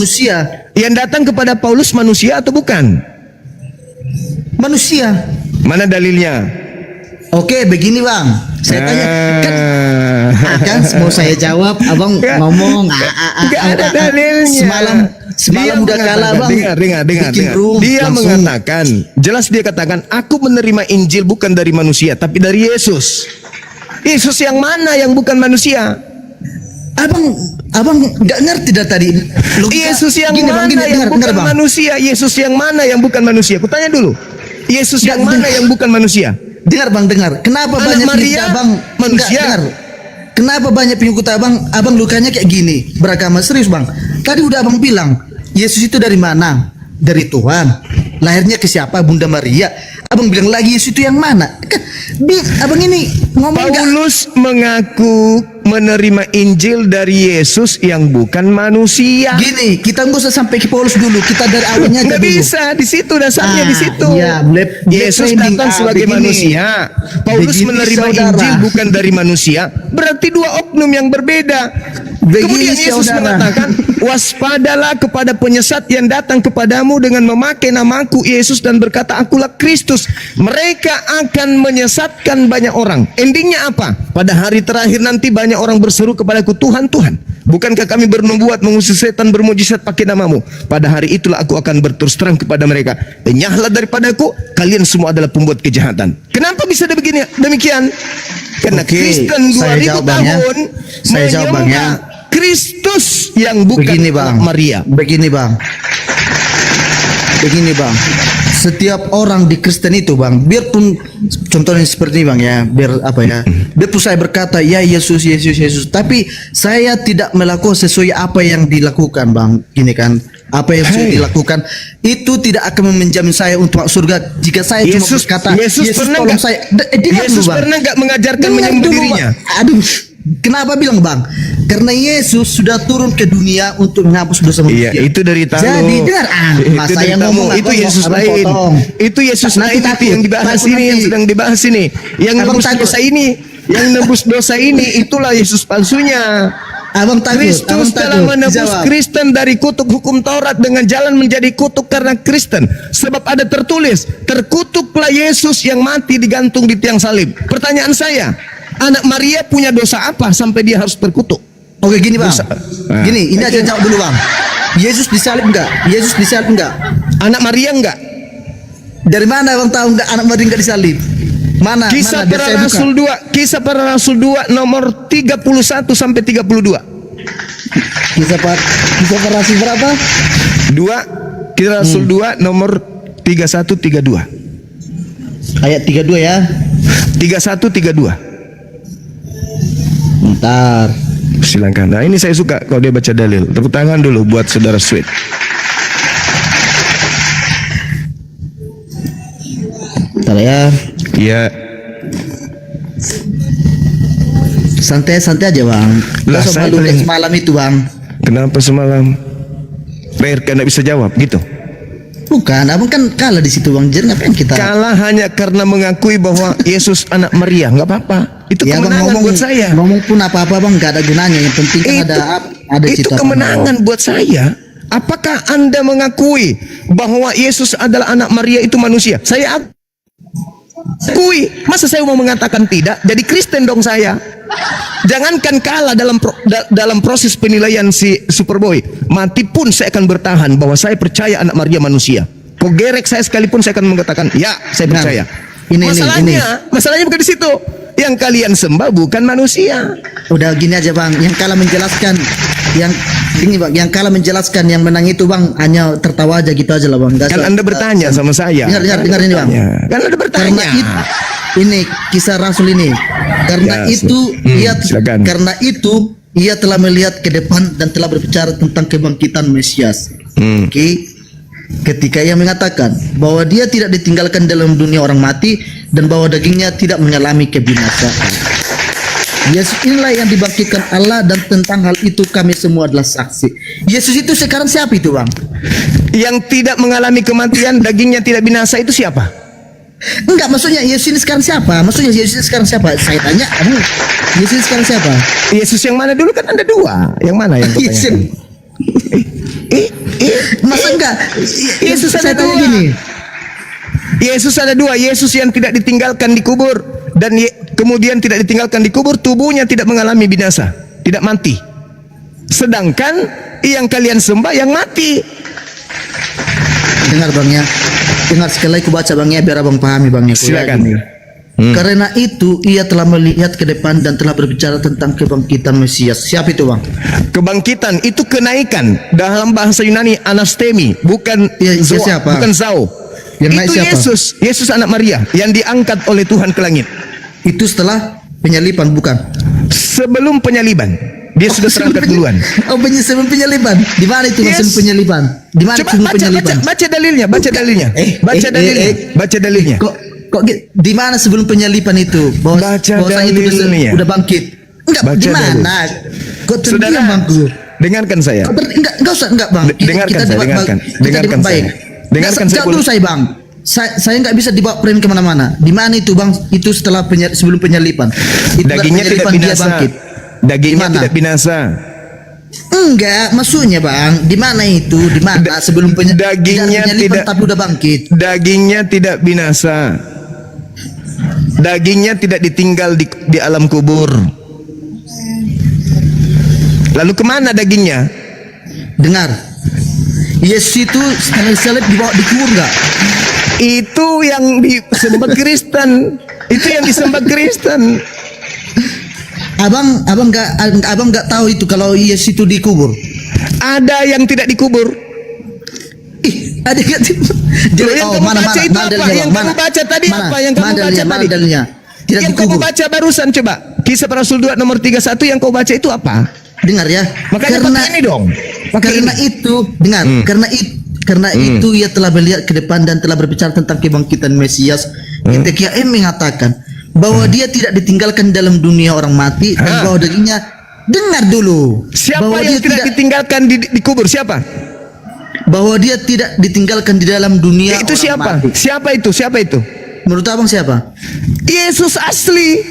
manusia. Yang datang kepada Paulus manusia atau bukan? Manusia. Mana dalilnya? Oke, begini bang. Saya tanya kan mau saya jawab, abang ngomong. Nggak ada dalilnya. Semalam udah kalah bang. Dengar. Dia langsung mengatakan, jelas dia katakan, aku menerima Injil bukan dari manusia, tapi dari Yesus. Yesus yang mana yang bukan manusia? Abang nggak ngerti dari tadi. Yesus yang mana yang bukan manusia? Yesus yang mana yang bukan manusia? Kutanya dulu. Yesus yang mana yang bukan manusia? Dengar bang, dengar. Kenapa banyak pengikut abang manusia? Kenapa banyak pengikut abang lukanya kayak gini? Beragama serius bang. Tadi udah abang bilang, Yesus itu dari mana? Dari Tuhan. Lahirnya ke siapa? Bunda Maria. Abang bilang lagi Yesus itu yang mana? Kan, abang ini ngomong Paulus mengaku menerima Injil dari Yesus yang bukan manusia. Gini, kita nggak usah sampai ke Paulus dulu. Kita dari awalnya aja dulu. Bisa, di situ dasarnya di situ. Ya, Yesus datang sebagai manusia. Paulus menerima Injil bukan dari manusia. Berarti dua oknum yang berbeda. Kemudian Yesus mengatakan, waspadalah kepada penyesat yang datang kepadamu dengan memakai namaku Yesus dan berkata, akulah Kristus. Mereka akan menyesatkan banyak orang. Endingnya apa? Pada hari terakhir nanti banyak orang berseru kepadaku, Tuhan, Tuhan, bukankah kami bernubuat mengusir setan bermujizat pakai namamu? Pada hari itulah aku akan berterus terang kepada mereka, enyahlah daripadaku, kalian semua adalah pembuat kejahatan. Kenapa bisa demikian? Karena Kristen 2000 tahun menyembah Kristus yang bukan Maria. Begini bang. Setiap orang di Kristen itu bang, biarpun contohnya seperti ini bang ya, biarpun saya berkata ya Yesus, tapi saya tidak melakukan sesuai apa yang dilakukan bang, gini kan, apa yang sudah dilakukan itu tidak akan menjamin saya untuk masuk surga. Jika saya cuma berkata Yesus tolong saya, Yesus pernah nggak mengajarkan menyembah dirinya? Aduh, kenapa bilang bang? Karena Yesus sudah turun ke dunia untuk menghapus dosa manusia. Iya, itu dari tamu. Jadi dengar masa yang ngomong itu Yesus lain. Itu Yesus lain itu yang dibahas ini, yang sedang dibahas ini. Yang nebus dosa ini, yang nebus dosa ini itulah Yesus palsunya. Abang takut. Kristus telah menebus Kristen dari kutuk hukum Taurat dengan jalan menjadi kutuk karena Kristen. Sebab ada tertulis, terkutuklah Yesus yang mati digantung di tiang salib. Pertanyaan saya, anak Maria punya dosa apa sampai dia harus terkutuk? Oke gini bang, gini ini aja jawab dulu bang. Yesus disalib enggak? Anak Maria enggak? Dari mana abang tahu enggak anak Maria enggak disalib? Mana? Kisah para Rasul 2, Kisah para Rasul 2 nomor 31 sampai 32. Kisah para Rasul berapa? 2, Kisah Rasul 2 nomor 31 32. Ayat 32 ya. 31 32. Bentar. Silakan. Nah ini saya suka kalau dia baca dalil. Tepuk tangan dulu buat saudara Sweet. Bentar ya. Iya. Santai aja bang. Lah saya semalam itu bang. Kenapa semalam? Karena bisa jawab gitu. Bukan, abang kan kalah di situ bang. Jadi ngapain kita? Kalah hanya karena mengakui bahwa Yesus anak Maria, nggak apa-apa. Itu ya, kemenangan buat saya. Ngomong pun apa-apa bang, nggak ada gunanya. Yang penting kan ada itu kemenangan buat saya. Apakah Anda mengakui bahwa Yesus adalah anak Maria itu manusia? Saya akui. Masa saya mau mengatakan tidak? Jadi Kristen dong saya. Jangankan kalah dalam proses penilaian si Superboy, mati pun saya akan bertahan bahwa saya percaya anak Maria manusia. Kau gerek saya sekalipun saya akan mengatakan ya, saya percaya. Masalahnya bukan di situ. Yang kalian sembah bukan manusia. Udah gini aja bang, yang kalah menjelaskan, yang kalah menjelaskan, yang menang itu bang hanya tertawa aja gitu aja lah bang. Kan Anda bertanya sama saya. Dengar ini bang. Kan Anda bertanya. Ini kisah Rasul ini. Karena itu ia telah melihat ke depan dan telah berbicara tentang kebangkitan Mesias. Oke. Ketika ia mengatakan bahwa dia tidak ditinggalkan dalam dunia orang mati dan bahwa dagingnya tidak mengalami kebinasaan. Yesus inilah yang dibangkitkan Allah dan tentang hal itu kami semua adalah saksi. Yesus itu sekarang siapa itu bang? Yang tidak mengalami kematian, dagingnya tidak binasa itu siapa? Enggak, maksudnya Yesus ini sekarang siapa? Saya tanya, Yesus ini sekarang siapa? Yesus yang mana dulu, kan Anda dua. Yang mana yang pertanyaan? Masa enggak? Yesus Saya ada tanya dua. gini. Yesus ada dua. Yesus yang tidak ditinggalkan di kubur dan kemudian tidak ditinggalkan di kubur, tubuhnya tidak mengalami binasa, tidak mati. Sedangkan yang kalian sembah yang mati. Dengar Bang ya. Dengar sekali lagi aku baca Bang ya biar Abang pahami Bang ya. Silakan. Karena itu ia telah melihat ke depan dan telah berbicara tentang kebangkitan Mesias. Siapa itu Bang? Kebangkitan itu kenaikan, dalam bahasa Yunani anastemi, bukan Iya, zoa, siapa? bukan zao. Yang naik Itu siapa? Yesus anak Maria yang diangkat oleh Tuhan ke langit. Itu setelah penyaliban bukan? Sebelum penyaliban, dia sudah terangkat duluan. Oh, sebelum penyaliban. Di mana itu Yes. sebelum penyaliban? Di mana Coba sebelum penyaliban? baca dalilnya, baca dalilnya. Baca dalilnya. Kok di mana sebelum penyaliban itu? Baca bahwasanya itu dalilnya. udah bangkit. Enggak, Baca di mana? Kok terdiam Bangku? dengarkan saya. Enggak usah enggak Bang. Dengarkan saya, dengarkan. Dengarkan saya. Dengarkan saya dulu saya Bang. Saya nggak bisa dibawa frame kemana-mana. Di mana itu Bang? Itu setelah sebelum penyaliban. Itu Dagingnya tidak penyaliban dia binasa. bangkit. Dagingnya Di mana? tidak binasa. Enggak, maksudnya Bang, di mana itu? Di mana sebelum dagingnya penyaliban tidak- tapi udah bangkit? Dagingnya tidak binasa. Dagingnya tidak ditinggal di alam kubur. Lalu kemana dagingnya? Dengar. Yesus itu salib dibawa dikubur enggak? Itu yang disembah Kristen. Itu yang disembah Kristen. Abang enggak tahu itu kalau Yesus itu dikubur. Ada yang tidak dikubur. Ih, ada enggak? Loh, yang kamu baca itu apa? Yang kamu baca tadi apa? Yang kamu baca tadi? Dalilnya. Tidak Yang kamu dikubur. baca barusan coba. Kisah para Rasul 2 nomor 31 yang kau baca itu apa? Dengar ya. Makanya pakai ini dong. Pakai Karena ini. itu, dengar. Karena itu ia telah melihat ke depan dan telah berbicara tentang kebangkitan Mesias. Ketika ia mengatakan bahwa dia tidak ditinggalkan dalam dunia orang mati dan bahwa dagingnya, dengar dulu. Siapa bahwa yang dia tidak ditinggalkan di kubur? Siapa? bahwa dia tidak ditinggalkan di dalam dunia Itu orang siapa? mati. Siapa itu? Siapa itu? Menurut Abang siapa? Yesus asli.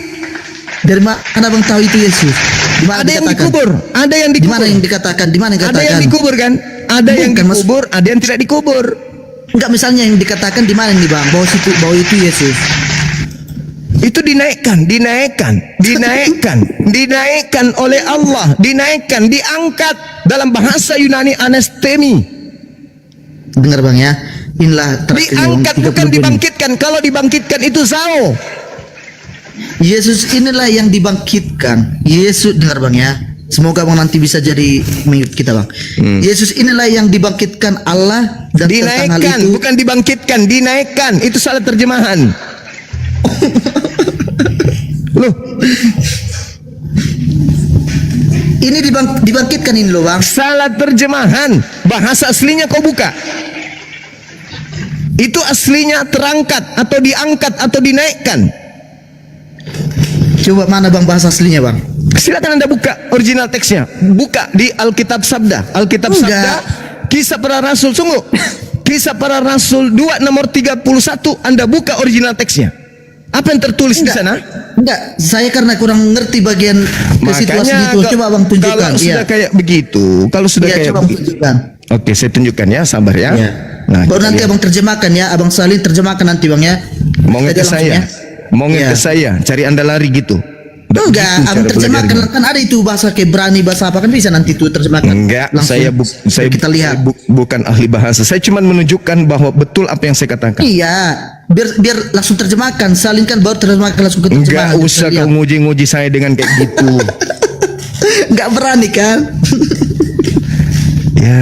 Dari mana Abang tahu itu Yesus? Di mana Ada yang dikatakan? dikubur. Ada yang Di dikubur. mana yang dikatakan? Di mana yang Ada dikatakan? yang dikubur kan? Ada yang Bukan, Mas. dikubur, ada yang tidak dikubur. Enggak, misalnya yang dikatakan di mana nih Bang? Bahwa itu Yesus. Itu dinaikkan oleh Allah, dinaikkan, diangkat dalam bahasa Yunani anastemi. Dengar Bang ya. Inilah Diangkat bukan dibangkitkan. Kalau dibangkitkan itu zao. Yesus inilah yang dibangkitkan. Yesus, dengar Bang ya. Semoga Bang nanti bisa jadi mengikut kita Bang. Yesus inilah yang dibangkitkan Allah dan tentang hal Dinaikkan, itu. bukan dibangkitkan, dinaikkan. Itu salah terjemahan. Loh, Ini dibangkitkan ini loh Bang. salah terjemahan. Bahasa aslinya kau buka. Itu aslinya terangkat atau diangkat atau dinaikkan. Coba mana Bang bahasa aslinya Bang? Silakan Anda buka original teksnya. Buka di Alkitab Sabda. Alkitab Enggak. Sabda, Kisah Para Rasul. Sungguh. Kisah Para Rasul 2 nomor 31. Anda buka original teksnya. Apa yang tertulis di sana? Enggak, saya karena kurang ngerti bagian ke situasi itu. Coba Bang tunjukkan. Kalau sudah kayak begitu, kalau sudah Iya, kayak coba begitu. tunjukkan. Oke, saya tunjukkan ya, sabar ya. Iya. Nah, Baru kita nanti lihat. Abang terjemahkan ya, Abang Salin terjemahkan nanti Bang ya. Mau Kita nge langsung saya, ya. mau nge Iya. saya, cari Anda lari gitu. Enggak, Gitu Abang cara terjemahkan belajarnya. kan ada itu bahasa Kebrani, bahasa apa kan bisa nanti tuh terjemahkan. Enggak, Langsung. saya kita lihat. bukan ahli bahasa. Saya cuma menunjukkan bahwa betul apa yang saya katakan. Iya, biar langsung terjemahkan. Salin kan baru terjemahkan langsung ke Enggak terjemahan. usah Kita kau lihat. nguji-nguji saya dengan kayak gitu. Enggak berani kan? Ya.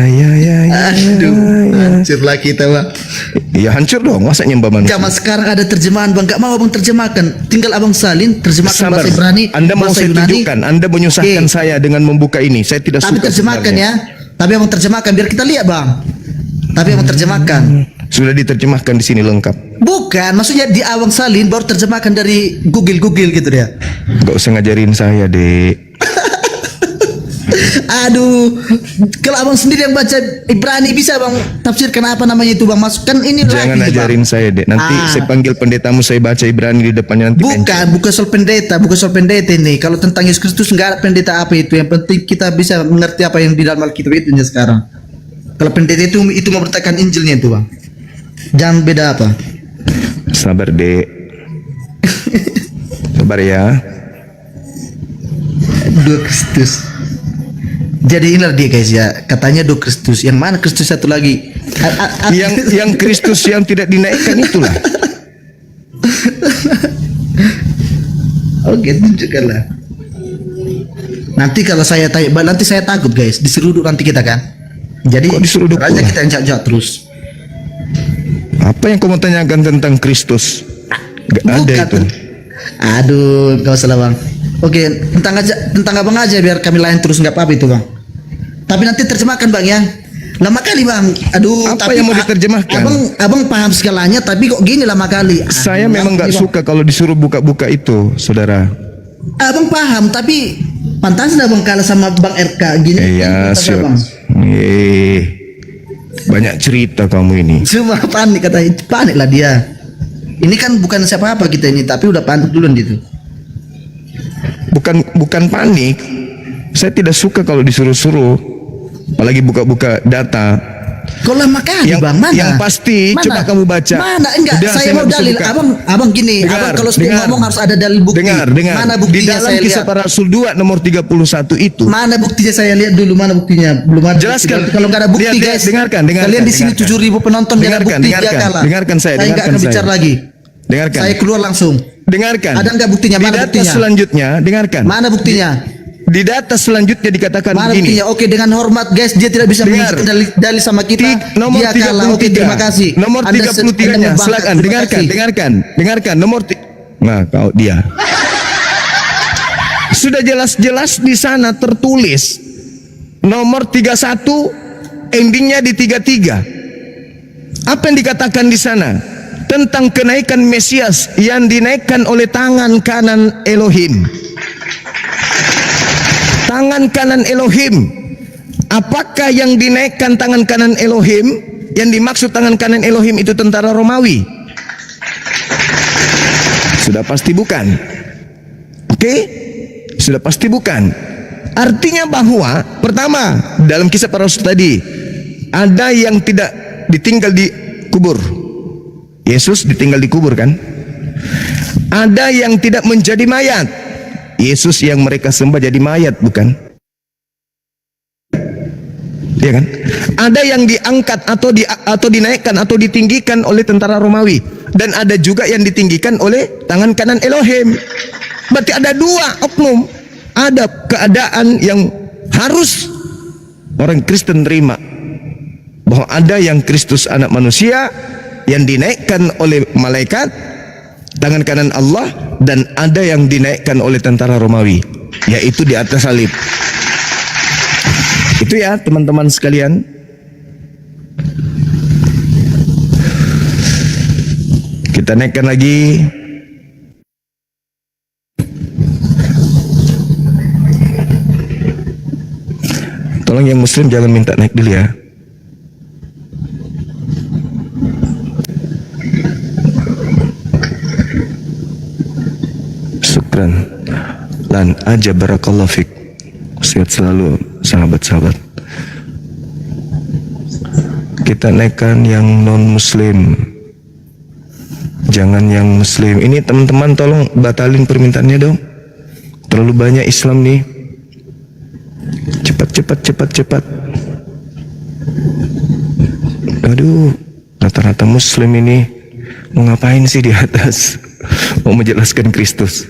Aduh, hancurlah kita Bang. Ya hancur dong, masa nyembah manusia. Zaman sekarang ada terjemahan Bang, enggak mau Abang terjemahkan. Tinggal Abang Salin terjemahkan Sabar. bahasa Ibrani, Anda mau bahasa saya Yunani. tunjukkan, Anda menyusahkan Oke. saya dengan membuka ini. Saya tidak Tapi suka terjemahkan sebenarnya. ya. Tapi Abang terjemahkan biar kita lihat Bang. Tapi Abang terjemahkan. Sudah diterjemahkan di sini lengkap. Bukan, maksudnya di Abang Salin baru terjemahkan dari Google gitu dia. Gak usah ngajarin saya, Dek. Aduh, kalau Abang sendiri yang baca Ibrani bisa Bang tafsirkan apa namanya itu Bang? Masukkan ini Jangan lagi, Bang. ajarin saya, Dek. Nanti Ah. saya panggil pendetamu, saya baca Ibrani di depannya nanti. Bukan soal pendeta ini. Kalau tentang Yesus Kristus enggak ada pendeta apa itu. Yang penting kita bisa mengerti apa yang di dalam Alkitab itu aja sekarang. Kalau pendeta itu memberitakan Injilnya itu bang. Jangan beda apa. Sabar dek. Sabar ya. Dua Kristus. Jadi inilah dia guys ya. Katanya dua Kristus. Yang mana Kristus satu lagi? Yang Kristus yang tidak dinaikkan itulah. Oke, tunjukkanlah. Nanti kalau saya tanya, nanti saya takut guys, diseruduk nanti kita kan. Jadi Kok diseruduk aja pula? kita jawab terus. Apa yang kau mau tanyakan tentang Kristus? Gak ada Bukan. itu. Aduh, gak usah lah bang. Oke, tentang abang aja biar kami lain terus nggak apa-apa itu bang. Tapi nanti terjemahkan bang ya. Lama kali bang. Aduh, Apa tapi yang mau diterjemahkan? Abang paham segalanya, tapi kok gini lama kali. Saya Aduh, memang ini, gak Bang. suka kalau disuruh buka-buka itu, saudara. Abang paham, tapi pantas abang kalah sama bang RK gini. Iya, kata siap. abang. Banyak cerita kamu ini. Cuma panik kata, panik lah dia. Ini kan bukan siapa-apa kita ini, tapi udah panik duluan gitu. Bukan panik. Saya tidak suka kalau disuruh-suruh, apalagi buka-buka data. Kok lama kali bang? Mana? Yang pasti Mana? coba kamu baca. Mana? Enggak, Udah, saya mau nggak bisa dalil. buka. Abang gini, abang kalau sebelum ngomong harus ada dalil bukti. Dengar. Mana Di buktinya dalam saya Kisah lihat? Para Rasul 2 nomor 31 itu. Mana buktinya saya lihat dulu, mana buktinya? Belum ada. Jelaskan. bukti. Kalau nggak ada bukti Lihat, guys. dengarkan. Kalian di sini 7.000 penonton nggak ada bukti dia kalah. Dengarkan saya. Saya nggak akan bicara lagi. Dengarkan. Saya keluar langsung. Dengarkan. Ada nggak buktinya? Di Mana data buktinya? selanjutnya, dengarkan. Mana buktinya? Di data selanjutnya dikatakan Mana begini. buktinya? Oke, dengan hormat guys, dia tidak bisa Dengar. menunjukkan dalil sama kita. Nomor Dia kalah. Oke, 33. terima kasih. Nomor Anda 33-nya. membangkang. Silakan Terima kasih. dengarkan. Nah, kau dia. Sudah jelas-jelas di sana tertulis nomor 31 endingnya di 33. Apa yang dikatakan di sana? Tentang kenaikan Mesias yang dinaikkan oleh tangan kanan Elohim. Tangan kanan Elohim. Apakah yang dinaikkan tangan kanan Elohim? Yang dimaksud tangan kanan Elohim itu tentara Romawi? Sudah pasti bukan. Oke? Sudah pasti bukan. Artinya bahwa pertama, dalam Kisah Para Rasul tadi, ada yang tidak ditinggal di kubur. Yesus ditinggal di kubur kan? Ada yang tidak menjadi mayat. Yesus yang mereka sembah jadi mayat, bukan? Ya kan? Ada yang diangkat atau dinaikkan atau ditinggikan oleh tentara Romawi, dan ada juga yang ditinggikan oleh tangan kanan Elohim. Berarti ada dua oknum. Ada keadaan yang harus orang Kristen terima, bahwa ada yang Kristus anak manusia yang dinaikkan oleh malaikat tangan kanan Allah, dan ada yang dinaikkan oleh tentara Romawi, yaitu di atas salib. Itu ya teman-teman sekalian. Kita naikkan lagi. Tolong yang muslim jangan minta naik dulu ya. Syukran. Lan aja barakallahu fik. Sehat selalu sahabat-sahabat. Kita naikkan yang non muslim, jangan yang muslim. Ini teman-teman tolong batalin permintaannya dong. Terlalu banyak Islam nih. Cepat. Aduh, rata-rata muslim ini mau ngapain sih di atas? Mau menjelaskan Kristus.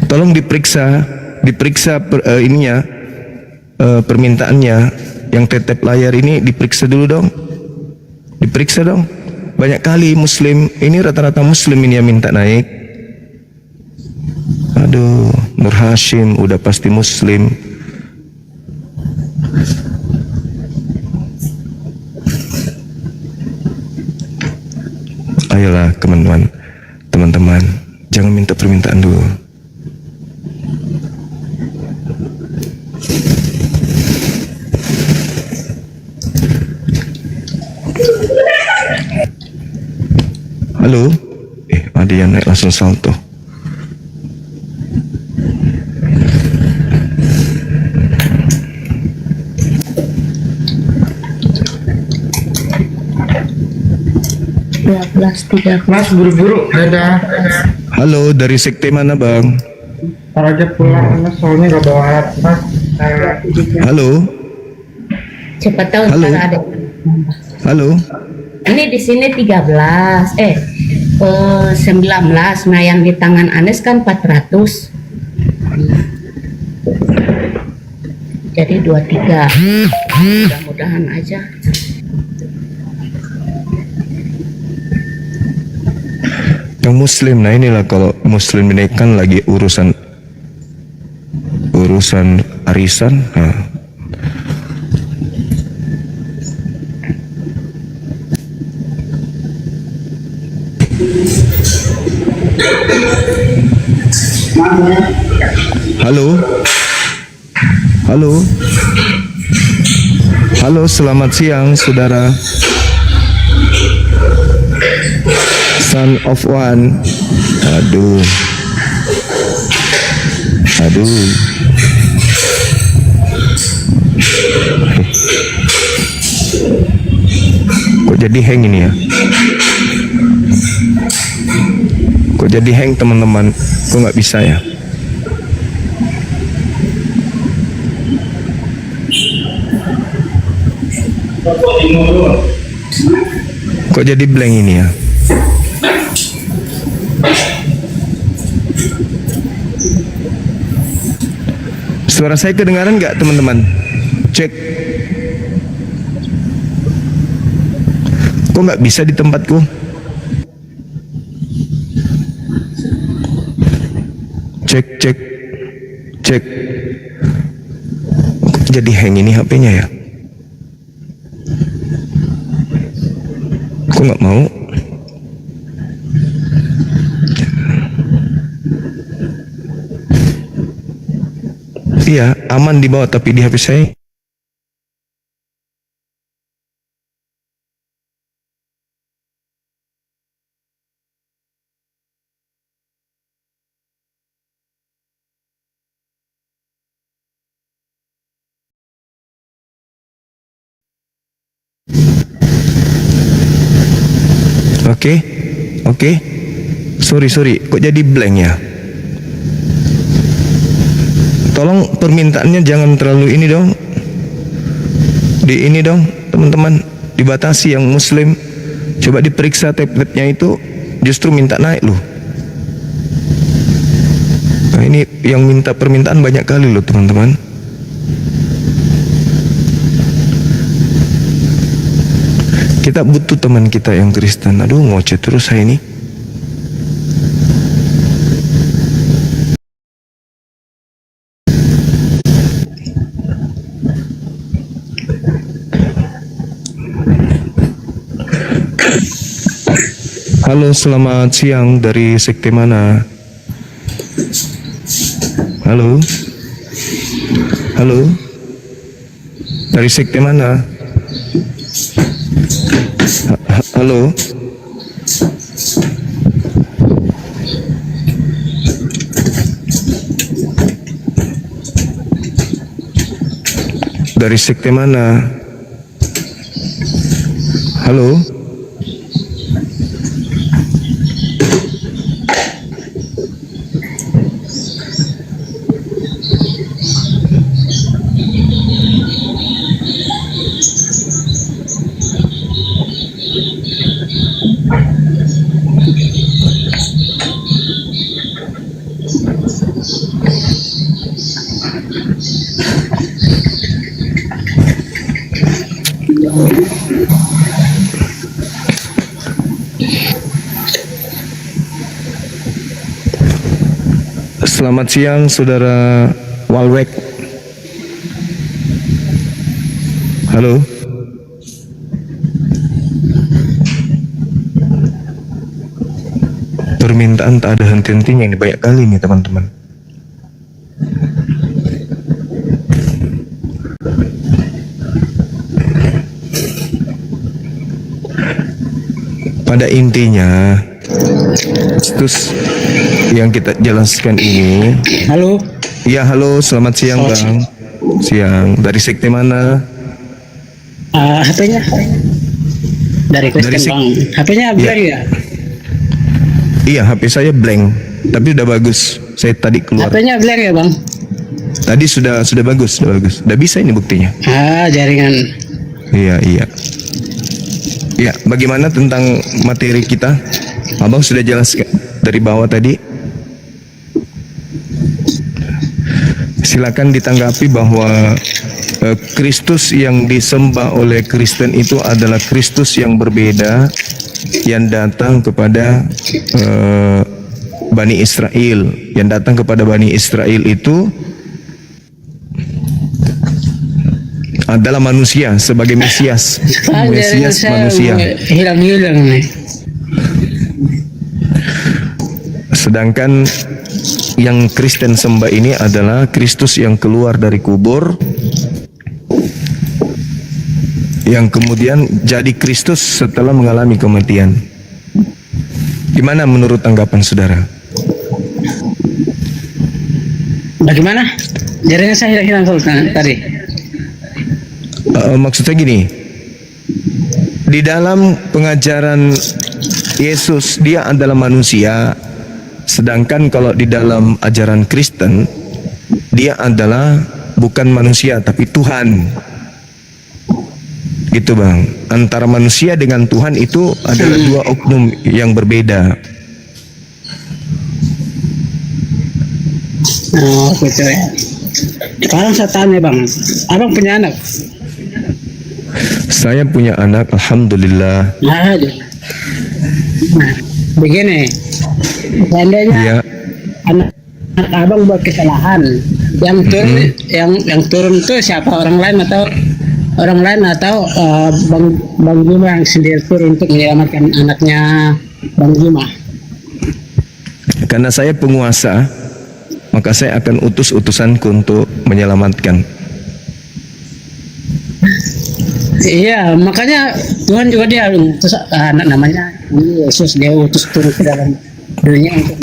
Tolong diperiksa permintaannya yang tetep layar ini diperiksa dulu dong. Diperiksa dong. Banyak kali muslim, ini rata-rata muslim ini yang minta naik. Aduh, Nur Hashim udah pasti muslim. Ayolah teman-teman, jangan minta permintaan dulu. Halo, ada yang naik langsung salto. 12.30. Mas buru-buru, dadah. Halo, dari sekte mana bang? Ntar aja pulang, mas soalnya gak bawa alat, mas. Halo, Cepat tahu Halo. ntar ada. halo. Ini di sini 19. Nah yang di tangan Anes kan 400. Jadi 23. Mudah-mudahan aja. Yang muslim, nah inilah kalau muslim ini kan lagi urusan arisan. Nah. Halo, halo, halo, selamat siang saudara. Son of one. Aduh. Kok jadi hang ini ya? Kok jadi hang teman-teman? Kok nggak bisa ya? Kok jadi blank ini ya? Suara saya kedengaran nggak teman-teman? Cek. Kok nggak bisa di tempatku? Cek, cek, cek. Kok jadi hang ini HP-nya ya? Kok nggak mau? Iya, aman di bawah tapi di HP saya. Oke. Sorry, kok jadi blank ya? Tolong permintaannya jangan terlalu ini dong. Di ini dong, teman-teman, dibatasi yang muslim. Coba diperiksa tabletnya itu justru minta naik loh. Nah, ini yang minta permintaan banyak kali loh, teman-teman. Kita butuh teman kita yang Kristen. Aduh, ngoceh terus saya ini. Halo, selamat siang, dari sekte mana? Halo? Halo? Dari sekte mana? Halo? Dari sekte mana? Halo? Selamat siang, saudara Walwek. Halo. Permintaan tak ada henti-hentinya, ini banyak kali nih teman-teman. Pada intinya, terus yang kita jelaskan ini. Halo. Iya, halo, selamat siang Bang. Siang, dari sekte mana? HP-nya Dari Kristen Dari bang. HP-nya blank ya? Iya, HP saya blank, tapi udah bagus. Saya tadi keluar. HP-nya blank ya bang? Tadi sudah bagus, sudah bagus. Udah bisa ini buktinya. Jaringan. Iya, iya. Ya, bagaimana tentang materi kita? Abang sudah jelas dari bawah tadi. Silakan ditanggapi bahwa Kristus yang disembah oleh Kristen itu adalah Kristus yang berbeda, yang datang kepada Bani Israel. Yang datang kepada Bani Israel itu adalah manusia sebagai Mesias. Mesias manusia. Hilang-hilang nih. Sedangkan yang Kristen sembah ini adalah Kristus yang keluar dari kubur, yang kemudian jadi Kristus setelah mengalami kematian. Gimana menurut tanggapan saudara? Bagaimana? Jaringan saya hilang tadi. Maksudnya gini, di dalam pengajaran Yesus dia adalah manusia, sedangkan kalau di dalam ajaran Kristen dia adalah bukan manusia tapi Tuhan. Gitu bang, antara manusia dengan Tuhan itu adalah dua oknum yang berbeda. Oh gitu ya. Sekarang saya tanya bang, abang punya anak? Saya punya anak, alhamdulillah. Nah, begini, seandainya Ya, anak abang buat kesalahan, yang turun, yang turun itu siapa? Orang lain atau bang Juma yang sendiri turun untuk menyelamatkan anaknya bang Juma? karena saya penguasa, maka saya akan utus utusanku untuk menyelamatkan. Iya, makanya Tuhan juga dia utus anak namanya Yesus, dia utus turun ke dalam dunia untuk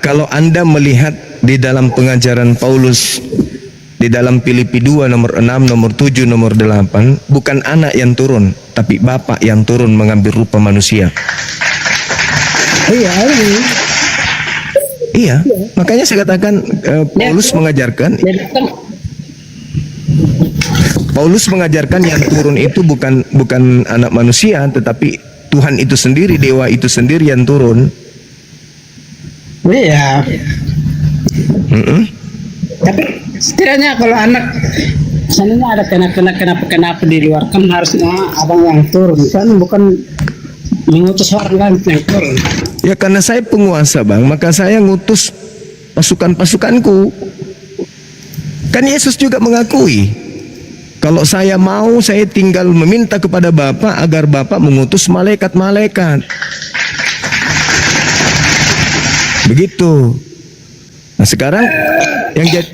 Kalau Anda melihat di dalam pengajaran Paulus di dalam Filipi 2 nomor 6, nomor 7, nomor 8, bukan anak yang turun, tapi Bapa yang turun mengambil rupa manusia. Iya, makanya saya katakan Paulus mengajarkan yang turun itu bukan anak manusia, tetapi Tuhan itu sendiri, dewa itu sendiri yang turun. Iya. Tapi setidaknya kalau anak seandainya ada kenapa di luar, kan harusnya abang yang turun, kan bukan mengutus orang lain yang turun. Ya karena saya penguasa bang, maka saya ngutus pasukan-pasukanku. Kan Yesus juga mengakui, kalau saya mau, saya tinggal meminta kepada Bapa agar Bapa mengutus malaikat-malaikat. Begitu. Nah sekarang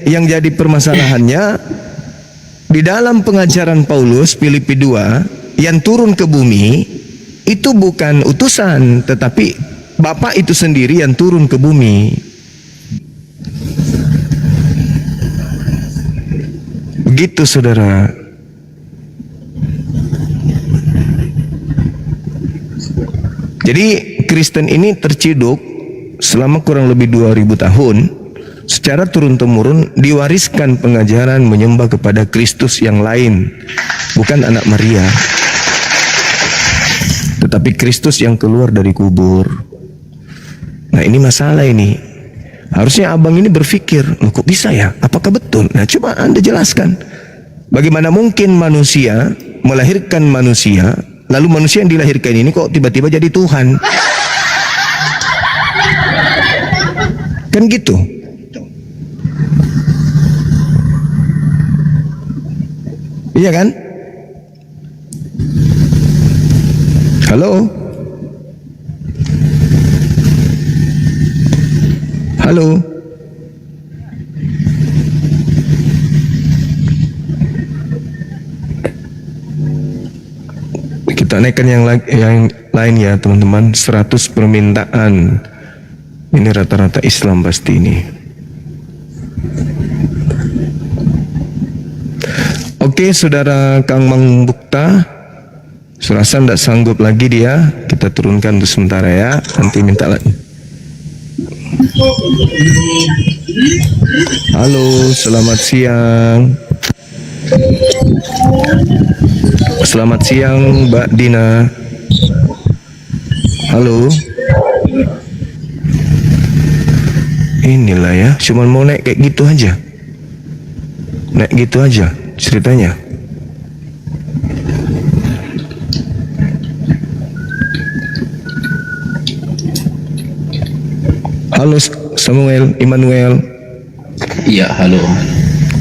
yang jadi permasalahannya di dalam pengajaran Paulus Filipi 2, yang turun ke bumi itu bukan utusan, tetapi Bapa itu sendiri yang turun ke bumi. Begitu saudara. Jadi Kristen ini terciduk selama kurang lebih 2000 tahun secara turun-temurun diwariskan pengajaran menyembah kepada Kristus yang lain, bukan anak Maria, tetapi Kristus yang keluar dari kubur. Nah ini masalah ini. Harusnya abang ini berpikir, loh kok bisa ya? Apakah betul? Nah coba Anda jelaskan. Bagaimana mungkin manusia melahirkan manusia, lalu manusia yang dilahirkan ini kok tiba-tiba jadi Tuhan? Kan gitu. Iya kan? Halo? Halo? Kita naikkan yang lain ya teman-teman. 100 permintaan. Ini rata-rata Islam pasti ini. Oke saudara Kang Mang Bukta, Surasa tidak sanggup lagi dia, kita turunkan untuk sementara ya. Nanti minta lagi. Halo, selamat siang. Selamat siang Mbak Dina. Halo. Inilah ya, cuman mau naik kayak gitu aja. Naik gitu aja ceritanya. Halo Samuel, Immanuel. Iya, halo.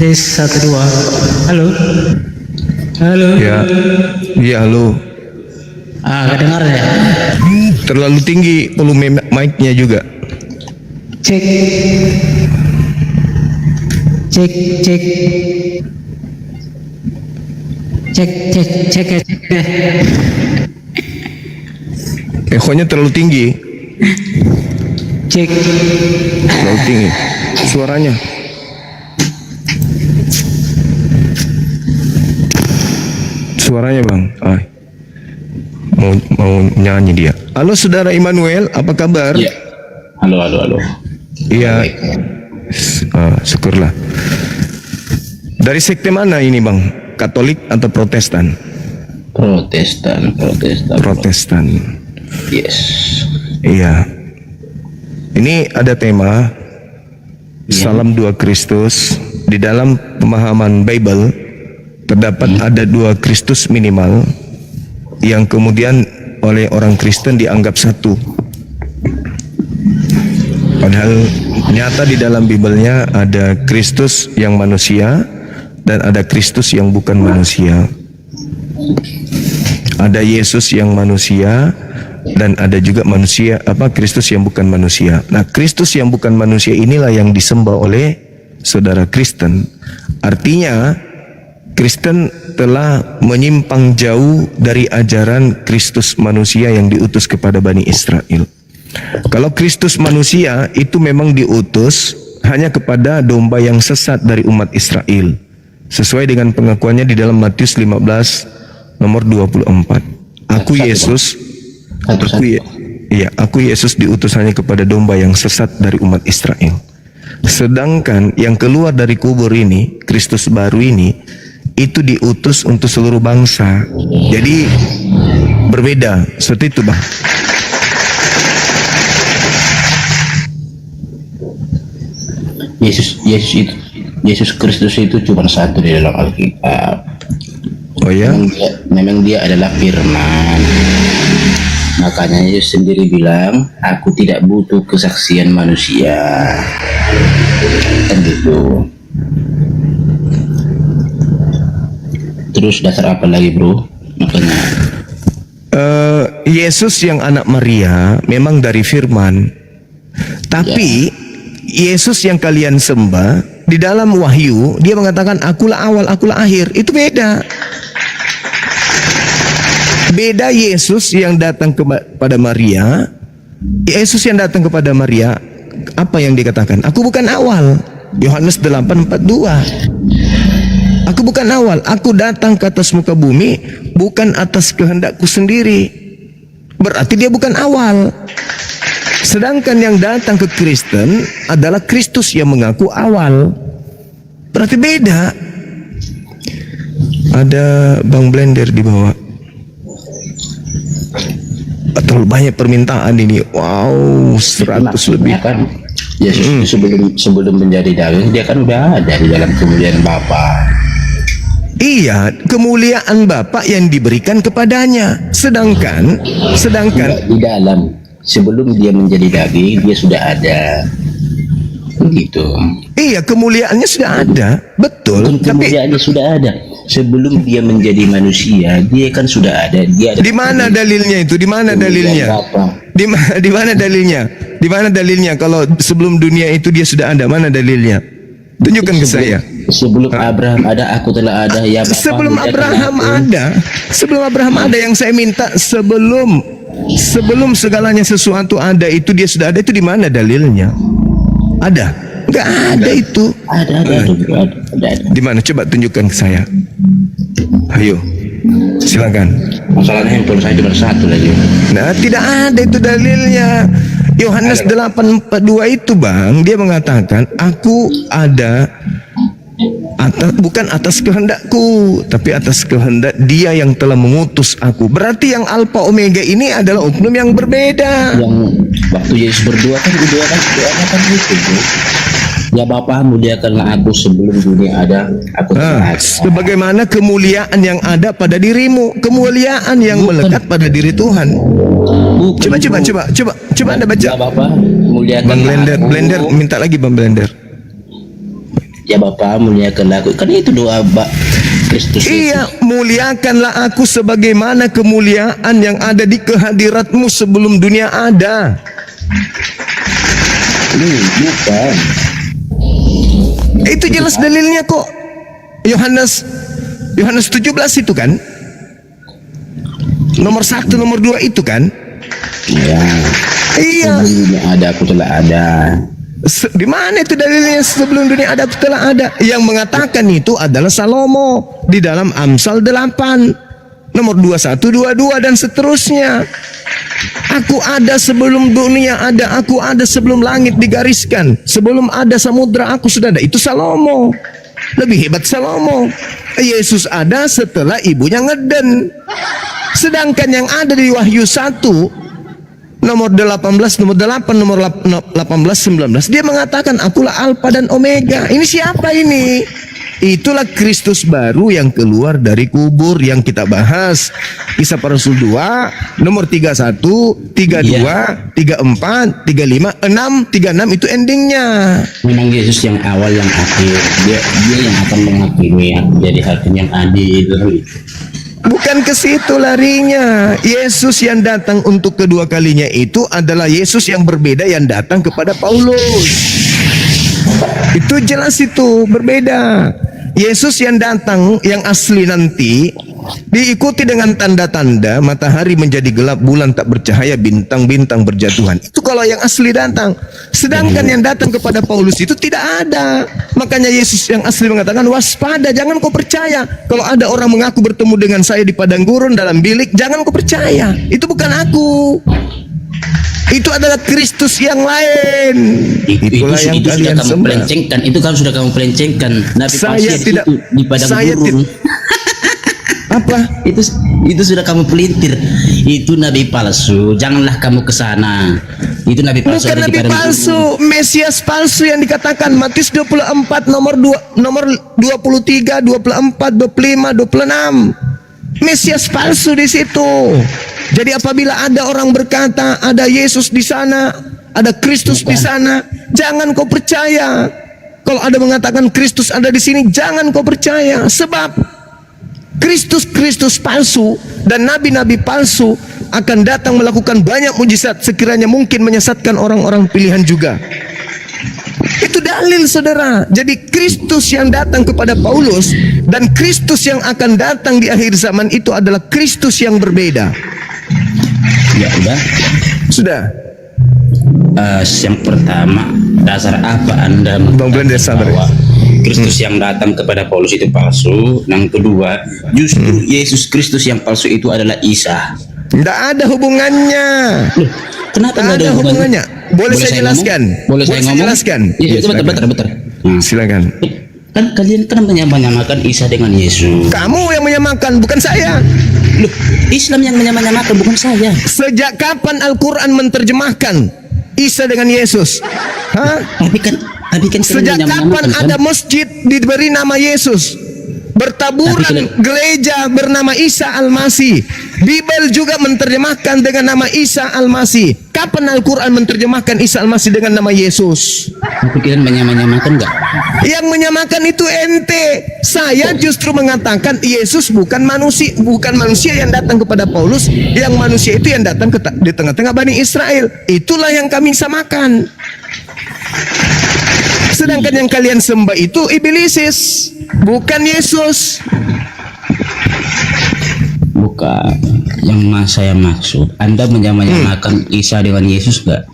Tes 1 2. Halo. Halo. Ya, iya halo. Kedengar ya? Terlalu tinggi volume mic-nya juga. Cek. Cek cek. Cek cek cek cek. Echo-nya terlalu tinggi. Cek. Terlalu tinggi suaranya. Suaranya bang, mau nyanyi dia. Halo saudara Immanuel, apa kabar? Iya. Halo. Iya. Syukurlah. Dari sekte mana ini bang? Katolik atau Protestan? Protestan. Protestan. Yes. Iya. Ini ada tema Salam Dua Kristus. Di dalam pemahaman Bible terdapat ada 2 Kristus minimal yang kemudian oleh orang Kristen dianggap satu. Padahal nyata di dalam Biblenya ada Kristus yang manusia dan ada Kristus yang bukan manusia. Ada Yesus yang manusia dan ada juga manusia Kristus yang bukan manusia. Nah, Kristus yang bukan manusia inilah yang disembah oleh saudara Kristen. Artinya Kristen telah menyimpang jauh dari ajaran Kristus manusia yang diutus kepada Bani Israel. Kalau Kristus manusia itu memang diutus hanya kepada domba yang sesat dari umat Israel. Sesuai dengan pengakuannya di dalam Matius 15 nomor 24. Aku Yesus diutus hanya kepada domba yang sesat dari umat Israel. Sedangkan yang keluar dari kubur ini, Kristus baru ini, itu diutus untuk seluruh bangsa. Jadi berbeda. Seperti itu bang. Yesus Kristus itu cuma satu di dalam Alkitab. Oh ya? Memang dia adalah firman. Makanya Yesus sendiri bilang, aku tidak butuh kesaksian manusia. Kan gitu. Terus dasar apa lagi bro? Makanya Yesus yang anak Maria memang dari firman. Tapi Yesus yang kalian sembah di dalam Wahyu dia mengatakan akulah awal, akulah akhir. Itu beda. Beda Yesus yang datang kepada Maria. Yesus yang datang kepada Maria, apa yang dikatakan? Aku bukan awal. Yohanes 8:42. Aku bukan awal, aku datang ke atas muka bumi bukan atas kehendakku sendiri. Berarti dia bukan awal. Sedangkan yang datang ke Kristen adalah Kristus yang mengaku awal. Berarti beda. Ada Bang Blender di bawah. Terlalu banyak permintaan ini. Wow, 100 lebih. kan Yesus sebelum menjadi daging dia kan udah ada di dalam kemuliaan Bapa. Iya, kemuliaan Bapa yang diberikan kepadanya. Sedangkan Di dalam sebelum dia menjadi daging dia sudah ada. Begitu. iya, kemuliaannya sudah ada. Betul. Bukan kemuliaannya sudah ada. Sebelum dia menjadi manusia, dia kan sudah ada. Dia ada. Di mana dalilnya itu? Di mana dalilnya? Di mana dalilnya? Di mana dalilnya kalau sebelum dunia itu dia sudah ada? Mana dalilnya? Tunjukkan ke saya. Sebelum Abraham ada, aku telah ada. Ya Bapa, Sebelum Abraham ada, sebelum Abraham ada yang saya minta sebelum segalanya sesuatu ada itu dia sudah ada, itu di mana dalilnya? Ada? Enggak ada itu. Ada. Di mana? Coba tunjukkan ke saya. Ayo, silakan. Masalahnya handphone saya cuma satu lagi. Nah, tidak ada itu dalilnya. Yohanes 8:42 itu Bang, dia mengatakan, aku ada bukan atas kehendakku, tapi atas kehendak Dia yang telah mengutus aku. Berarti yang Alfa Omega ini adalah oknum yang berbeda. Yang waktu Yesus berdoa kan doanya kan gitu. Bro. Ya Bapa, muliakanlah aku sebelum dunia ada, aku telah ada. Sebagaimana kemuliaan yang ada pada dirimu, kemuliaan yang melekat pada diri Tuhan. Bukan, Coba Anda baca. Ya Bapa, muliakanlah Bang Blender aku. minta lagi Bang Blender. Ya Bapa, muliakanlah aku. Kan itu doa Kristus. Iya, muliakanlah aku sebagaimana kemuliaan yang ada di kehadiratmu sebelum dunia ada. Bukan. Itu jelas dalilnya kok. Yohanes 17 itu kan. Nomor 1, nomor 2 itu kan. Ya. Iya. Sebelum dunia ada, aku telah ada. Di mana itu dalilnya sebelum dunia ada aku telah ada? Yang mengatakan itu adalah Salomo di dalam Amsal 8 nomor 21, 22 dan seterusnya. Aku ada sebelum dunia ada, aku ada sebelum langit digariskan, sebelum ada samudra aku sudah ada. Itu Salomo. Lebih hebat Salomo. Yesus ada setelah ibunya ngeden. Sedangkan yang ada di Wahyu 1 nomor 18, nomor 8, nomor 18, 19, dia mengatakan akulah Alfa dan Omega. Ini siapa ini? Itulah Kristus baru yang keluar dari kubur yang kita bahas. Kisah Para Rasul 2 nomor 31, 32, 34, 35, 6, 36 itu endingnya. Memang Yesus yang awal yang akhir. Dia yang akan menghakimi, jadi hakim yang adil. Bukan ke situ larinya. Yesus yang datang untuk kedua kalinya itu adalah Yesus yang berbeda yang datang kepada Paulus. Itu jelas itu berbeda. Yesus yang datang yang asli nanti diikuti dengan tanda-tanda matahari menjadi gelap, bulan tak bercahaya, bintang-bintang berjatuhan. Itu kalau yang asli datang. Sedangkan yang datang kepada Paulus itu tidak ada. Makanya Yesus yang asli mengatakan waspada, jangan kau percaya. Kalau ada orang mengaku bertemu dengan saya di padang gurun dalam bilik, jangan kau percaya. Itu bukan aku. Itu adalah Kristus yang lain. Itulah yang itu sudah kalian kamu sembah. pelencengkan. Itu kan sudah kamu pelencengkan. Nabi Saya palsu tidak di padang gurun. Apa? Itu sudah kamu pelintir. Itu nabi palsu. Janganlah kamu ke sana. Itu nabi palsu. Bukan ada di nabi padang palsu, gurun. Mesias palsu yang dikatakan Matius 24 nomor 23, 24, 25, 26. Mesias palsu di situ. Jadi apabila ada orang berkata ada Yesus di sana, ada Kristus di sana, jangan kau percaya. Kalau ada mengatakan Kristus ada di sini, jangan kau percaya. Sebab Kristus palsu dan nabi-nabi palsu akan datang melakukan banyak mujizat sekiranya mungkin menyesatkan orang-orang pilihan juga. Itu dalil saudara. Jadi Kristus yang datang kepada Paulus dan Kristus yang akan datang di akhir zaman itu adalah Kristus yang berbeda. Ya udah. Sudah. Yang pertama, dasar apa Anda Bang Blender, mengatakan sabar. bahwa Kristus yang datang kepada Paulus itu palsu? Yang kedua, justru Yesus Kristus yang palsu itu adalah Isa. Tidak ada hubungannya. Loh, kenapa Tak nggak ada hubungannya. Boleh saya jelaskan? ngomong? Boleh saya ngomong? jelaskan? Iya, Ya, bentar. silakan. Nah, Silakan. kan kalian kan menyamakan Isa dengan Yesus. Kamu yang menyamakan, bukan saya. Loh, Islam yang menyamakan bukan saya. Sejak kapan Al-Quran menerjemahkan Isa dengan Yesus? Hah? Tapi kan kalian Sejak kapan menyamakan, kan? ada masjid diberi nama Yesus? Bertaburan Tapi gereja bernama Isa Al-Masih. Bible juga menerjemahkan dengan nama Isa Al-Masih. Kapan Al-Quran menerjemahkan Isa Al-Masih dengan nama Yesus? Tapi kalian menyamakan nggak? Yang menyamakan itu ente. Saya justru mengatakan Yesus bukan manusia yang datang kepada Paulus. Yang manusia itu yang datang di tengah-tengah Bani Israel. Itulah yang kami samakan. Sedangkan yang kalian sembah itu iblisis, bukan Yesus. Bukan. Yang saya maksud, Anda menyamakan Isa dengan Yesus nggak?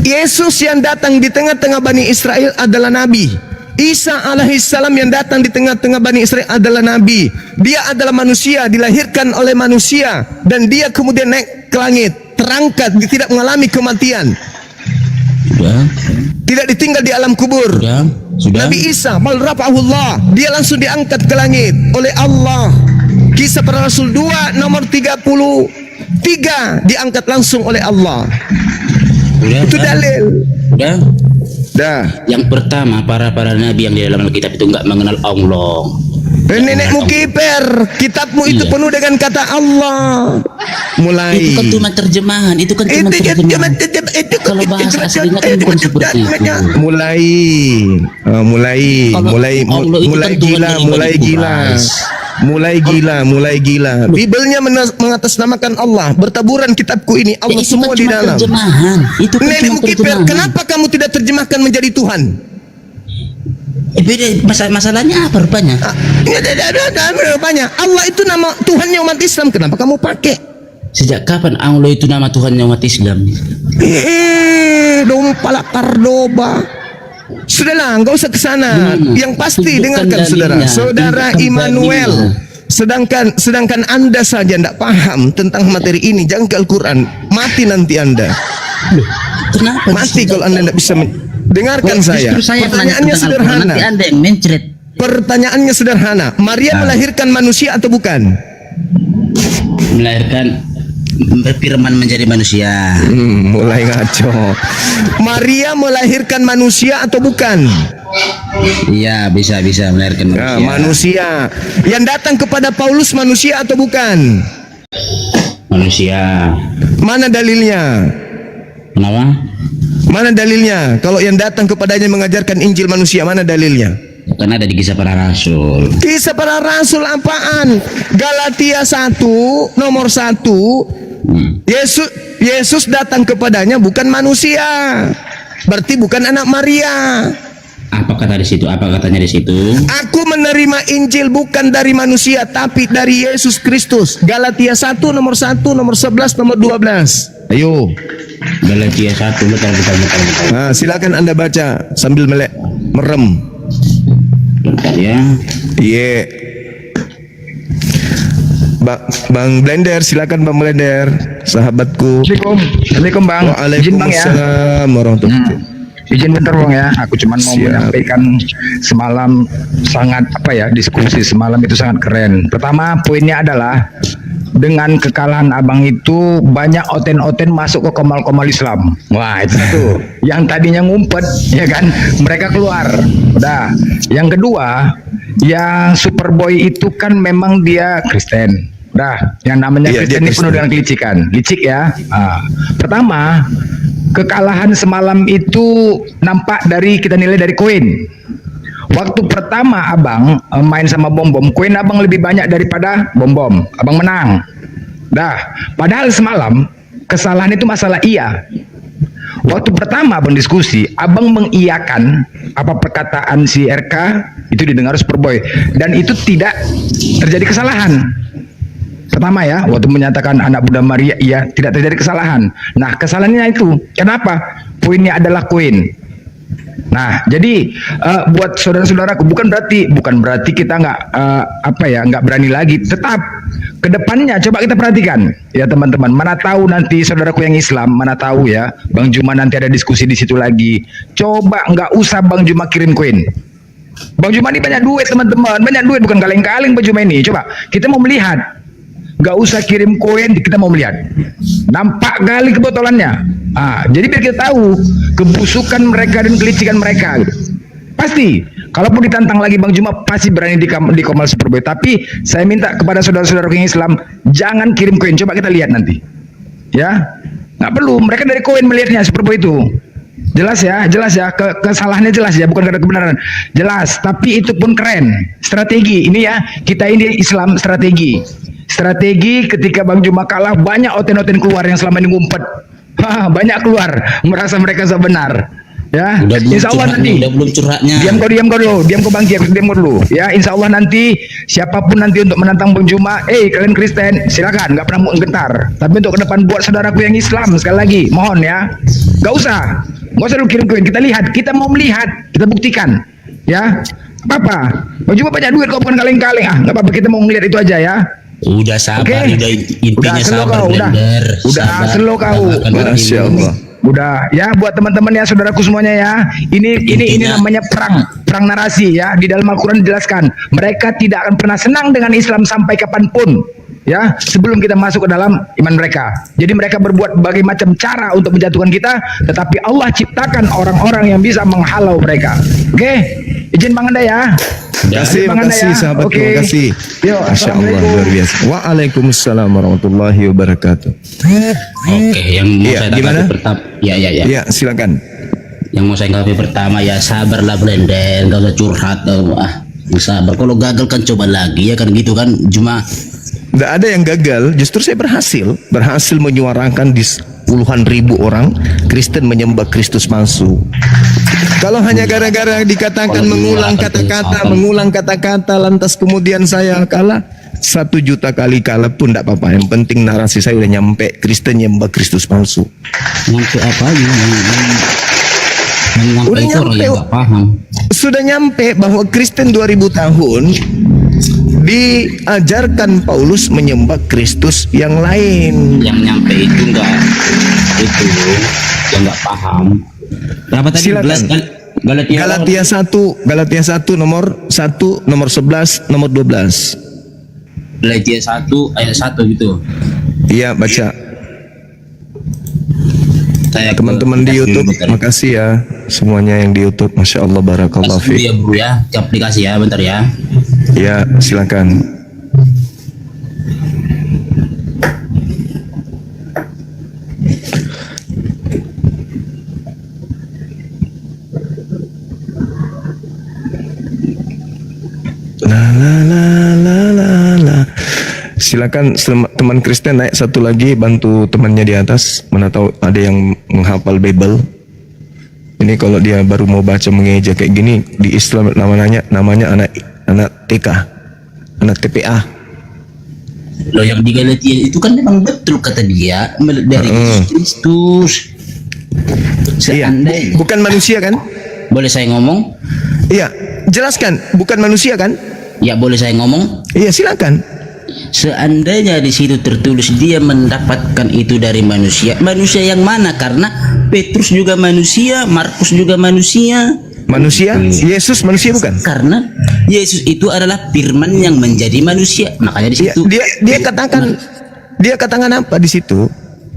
Yesus yang datang di tengah-tengah Bani Israel adalah nabi. Isa alaihissalam yang datang di tengah-tengah Bani Israel adalah nabi. Dia adalah manusia, dilahirkan oleh manusia, dan dia kemudian naik ke langit, terangkat, dia tidak mengalami kematian, Sudah. tidak ditinggal di alam kubur. Sudah. Nabi Isa bal rafa'ahullah, dia langsung diangkat ke langit oleh Allah. Kisah para Rasul 2 nomor 33 diangkat langsung oleh Allah. Sudah. Itu dalil. Sudah. Dah. Yang pertama, para nabi yang di dalam Alkitab itu enggak mengenal Allah. Nenekmu kiper, kitabmu itu Iya. penuh dengan kata Allah. Mulai. Itu kan cuma terjemahan, itu kan cuma terjemahan. Kalau bahasa aslinya kan bukan seperti itu. Mulai Kalau Allah itu mulai kan Tuhan gila, yang mulai bagi gila. kuras. Mulai gila. Bibelnya mengatasnamakan Allah. Bertaburan kitabku ini, Ya, Allah itu semua kan di cuma dalam. terjemahan. Itu kan cuma Nenekmu kiper, terjemahan. kenapa kamu tidak terjemahkan menjadi Tuhan? Beda masalahnya apa rupanya? Banyak. Allah itu nama Tuhannya umat Islam. Kenapa kamu pakai? Sejak kapan Allah itu nama Tuhannya umat Islam? Dompala Kardoba. Sudahlah, enggak usah ke sana. Yang pasti Tunjukkan dengarkan saudara. dalilnya, Saudara tunjukkan Immanuel. Sedangkan Anda saja tidak paham tentang materi ini, jangan ke Al-Quran. Mati nanti Anda. Kenapa? Mati kalau Anda tidak bisa dengarkan saya. Justru saya Pertanyaannya menanyakan Al-Quran, sederhana. nanti Anda yang mencret. Pertanyaannya sederhana. Maria melahirkan manusia atau bukan? Melahirkan berfirman menjadi manusia. Mulai ngaco. Maria melahirkan manusia atau bukan? Iya, bisa melahirkan manusia. Nah, manusia. Yang datang kepada Paulus manusia atau bukan? Manusia. Mana dalilnya? Kenapa? Mana dalilnya? Kalau yang datang kepadanya mengajarkan Injil manusia, mana dalilnya? Karena ada di Kisah Para Rasul. Kisah para rasul apaan? Galatia 1 nomor 1. Yesus datang kepadanya bukan manusia. Berarti bukan anak Maria. Apa kata di situ? Apa katanya di situ? Aku menerima Injil bukan dari manusia tapi dari Yesus Kristus. Galatia 1 nomor 11 nomor 12. Ayo. Galatia 1 betul. Nah, silakan Anda baca sambil merem. Bentar ya. Iya. Bang Blender, silakan Bang Blender, sahabatku. Assalamualaikum Bang. Izin Bang ya. Waalaikumsalam warahmatullahi wabarakatuh. Izin bentar Bang ya. Aku cuma mau Siap. menyampaikan semalam sangat diskusi semalam itu sangat keren. Pertama poinnya adalah dengan kekalahan Abang itu banyak oten-oten masuk ke komal-komal Islam. Wah itu tuh. Yang tadinya ngumpet ya kan, mereka keluar. Udah. Yang kedua, yang Superboy itu kan memang dia Kristen. Udah, yang namanya Iya, Kristen dia ini penuh Kristen. dengan kelicikan. Licik ya. Pertama, kekalahan semalam itu nampak dari kita nilai dari koin. Waktu pertama Abang main sama Bom-Bom, koin Abang lebih banyak daripada Bom-Bom. Abang menang. Dah, padahal semalam kesalahan itu masalah iya. Waktu pertama Abang diskusi, Abang mengiyakan apa perkataan si RK itu didengar Superboy dan itu tidak terjadi kesalahan. Pertama ya, waktu menyatakan anak Bunda Maria, iya tidak terjadi kesalahan. Nah, kesalahannya itu kenapa? Poinnya adalah koin. Nah, jadi buat saudara-saudaraku bukan berarti kita nggak berani lagi. Tetap kedepannya coba kita perhatikan ya teman-teman. Mana tahu nanti saudaraku yang Islam, mana tahu ya Bang Juma nanti ada diskusi di situ lagi. Coba nggak usah Bang Juma kirim koin. Bang Juma ini banyak duit teman-teman, banyak duit bukan kaleng-kaleng Bang Juma ini. Coba kita mau melihat. Gak usah kirim koin, kita mau melihat. Nampak kali kebotolannya. Jadi biar kita tahu kebusukan mereka dan kelicikan mereka. Gitu. Pasti, kalaupun ditantang lagi Bang Juma pasti berani di Komal Superboy. Tapi saya minta kepada saudara-saudara yang Islam jangan kirim koin. Coba kita lihat nanti. Ya, nggak perlu. Mereka dari koin melihatnya Superboy itu. Jelas ya, kesalahannya jelas ya, bukan karena kebenaran. Jelas, tapi itu pun keren. Strategi ini ya, kita ini Islam strategi. Strategi ketika Bang Juma kalah banyak oten-oten keluar yang selama ini ngumpet. Banyak keluar merasa mereka benar. Ya, insya Allah nanti. Udah belum curhatnya. Diam kau Bang Kiai, diam kau dulu. Ya, insya Allah nanti siapapun nanti untuk menantang Bang Juma, kalian Kristen silakan, nggak pernah mau gentar. Tapi untuk ke depan buat saudaraku yang Islam sekali lagi, mohon ya, nggak usah dulu kirim koin. Kita lihat, kita mau melihat, kita buktikan. Ya, apa? Mau cuma banyak duit kok bukan kaleng-kaleng. Nggak apa-apa, kita mau ngeliat itu aja ya. Udah sabar, Oke. udah intinya Udah, slow sabar kau, Blender. udah Sabar. slow kau. Tambahkan dulu. Masya Allah. Udah ya, buat teman-teman ya, saudaraku semuanya ya. Ini Intinya- namanya perang narasi ya. Di dalam Al-Qur'an dijelaskan, mereka tidak akan pernah senang dengan Islam sampai kapanpun. Ya, sebelum kita masuk ke dalam iman mereka. Jadi mereka berbuat berbagai macam cara untuk menjatuhkan kita, tetapi Allah ciptakan orang-orang yang bisa menghalau mereka. Oke, izin Bang Anda ya. Kasih, Bang Anda makasih ya. sahabat, Oke. makasih. Yuk, Masya Allah, Assalamualaikum. luar biasa. Waalaikumsalam warahmatullahi wabarakatuh. Oke, yang mau Iya, saya gimana? tanggapi pertama, ya. Ya, silakan. Yang mau saya tanggapi pertama ya sabarlah Blender, gak usah curhat. Sabar. Kalau gagal kan coba lagi ya kan gitu kan. Cuma Tidak ada yang gagal, justru saya berhasil menyuarakan di puluhan ribu orang Kristen menyembah Kristus palsu. Kalau hanya gara-gara dikatakan mengulang kata-kata, lantas kemudian saya kalah, 1 juta kali kalah pun tidak apa-apa. Yang penting narasi saya udah nyampe, Kristen menyembah Kristus palsu. nyampe apa yang nyampe Udah itu orang nyampe, yang gak paham. Sudah nyampe bahwa Kristen 2000 tahun diajarkan Paulus menyembah Kristus yang lain. Yang nyampe itu enggak itu yang nggak paham. Berapa tadi? Silakan. 11 kan? Galatia 1 nomor 1, nomor 11, nomor 12. Galatia 1 ayat 1 gitu. Iya, baca. Saya Teman-teman di YouTube, makasih ya semuanya yang di YouTube. Masya Allah, barakallahu Kasih fiik. ya bro ya, ke aplikasi ya, bentar ya. Ya, silakan. La la la la la la. Silakan teman Kristen naik satu lagi, bantu temannya di atas. Mana tahu ada yang menghafal Bible. Ini kalau dia baru mau baca mengeja kayak gini, di Islam namanya anak TK, anak TPA. Loh yang di Galatia itu kan memang betul kata dia dari Yesus Kristus. Iya, Seandainya, bukan manusia kan? boleh saya ngomong? Iya, jelaskan, bukan manusia kan? Ya boleh saya ngomong? Iya, silakan. Seandainya di situ tertulis dia mendapatkan itu dari manusia, manusia yang mana? Karena Petrus juga manusia, Markus juga manusia. Manusia, Yesus manusia bukan? Karena Yesus itu adalah firman yang menjadi manusia. Makanya di Iya, situ dia katakan apa di situ?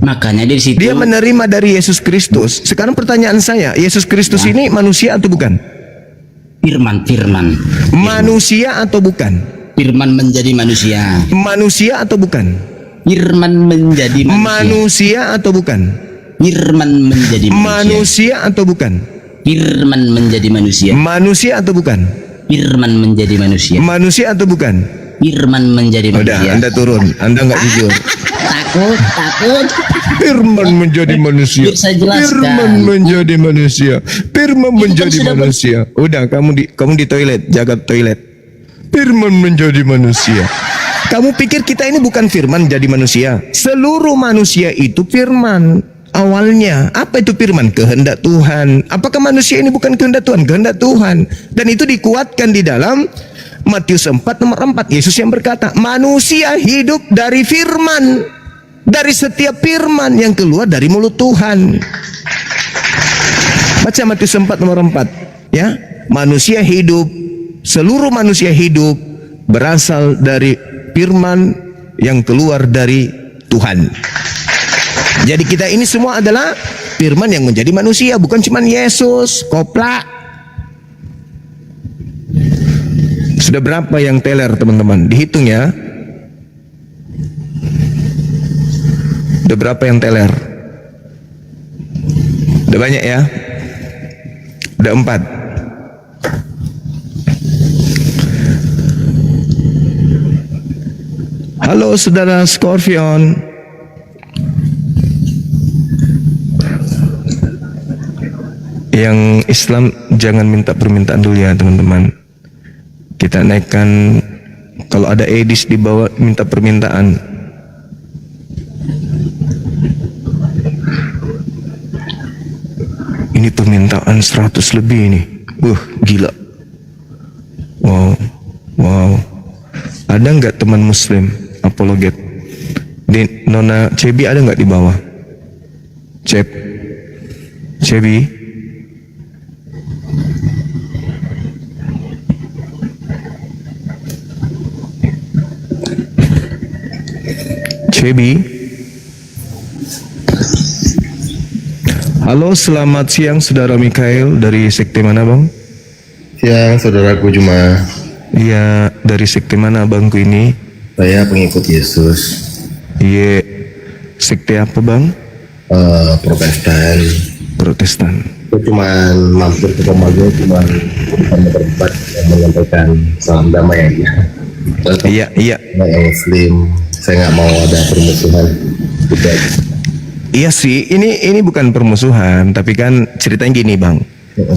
makanya di situ Dia menerima dari Yesus Kristus. Sekarang pertanyaan saya, Yesus Kristus ini manusia atau bukan? firman Manusia atau bukan? firman menjadi manusia. Manusia atau bukan? Firman menjadi manusia. Manusia atau bukan? Firman menjadi manusia. Manusia atau bukan? Firman menjadi manusia. Manusia atau bukan? Firman menjadi manusia. Manusia atau bukan? Firman menjadi Udah, manusia. Anda turun. Anda nggak jujur. Takut. Firman menjadi manusia. Biar saya jelaskan. Firman menjadi manusia. Firman menjadi sudah manusia. Udah, kamu di toilet, jaga toilet. Firman menjadi manusia. Kamu pikir kita ini bukan firman jadi manusia? Seluruh manusia itu firman. Awalnya, apa itu firman? Kehendak Tuhan. Apakah manusia ini bukan kehendak Tuhan? Kehendak Tuhan. Dan itu dikuatkan di dalam Matius 4 nomor 4. Yesus yang berkata, manusia hidup dari firman. Dari setiap firman yang keluar dari mulut Tuhan. Baca Matius 4 nomor 4. Ya, manusia hidup, seluruh manusia hidup berasal dari firman yang keluar dari Tuhan. Jadi kita ini semua adalah firman yang menjadi manusia, bukan cuma Yesus, koplak. Sudah berapa yang teler teman-teman? Dihitung ya. Sudah berapa yang teler? Udah banyak ya? Udah 4. Halo saudara Scorpion. Yang Islam jangan minta permintaan dulu ya teman-teman. Kita naikkan, kalau ada edis di bawah minta permintaan. Ini permintaan 100 lebih ini. Gila. Wow, wow. Ada nggak teman Muslim apologet? Di Nona Cebi ada nggak di bawah? Cebi. Halo, selamat siang saudara Mikael, dari sekte mana bang? Siang, saudaraku Juma. Iya, dari sekte mana abangku ini? Saya pengikut Yesus. Iya, sekte apa bang? Protestan. Protestan. Saya cuma mampir ke rumahnya, cuma berdebat yang menyampaikan salam damai aja. Iya. Yang Muslim, saya nggak mau ada permusuhan. Gitu aja. Iya sih, ini bukan permusuhan, tapi kan ceritanya gini bang.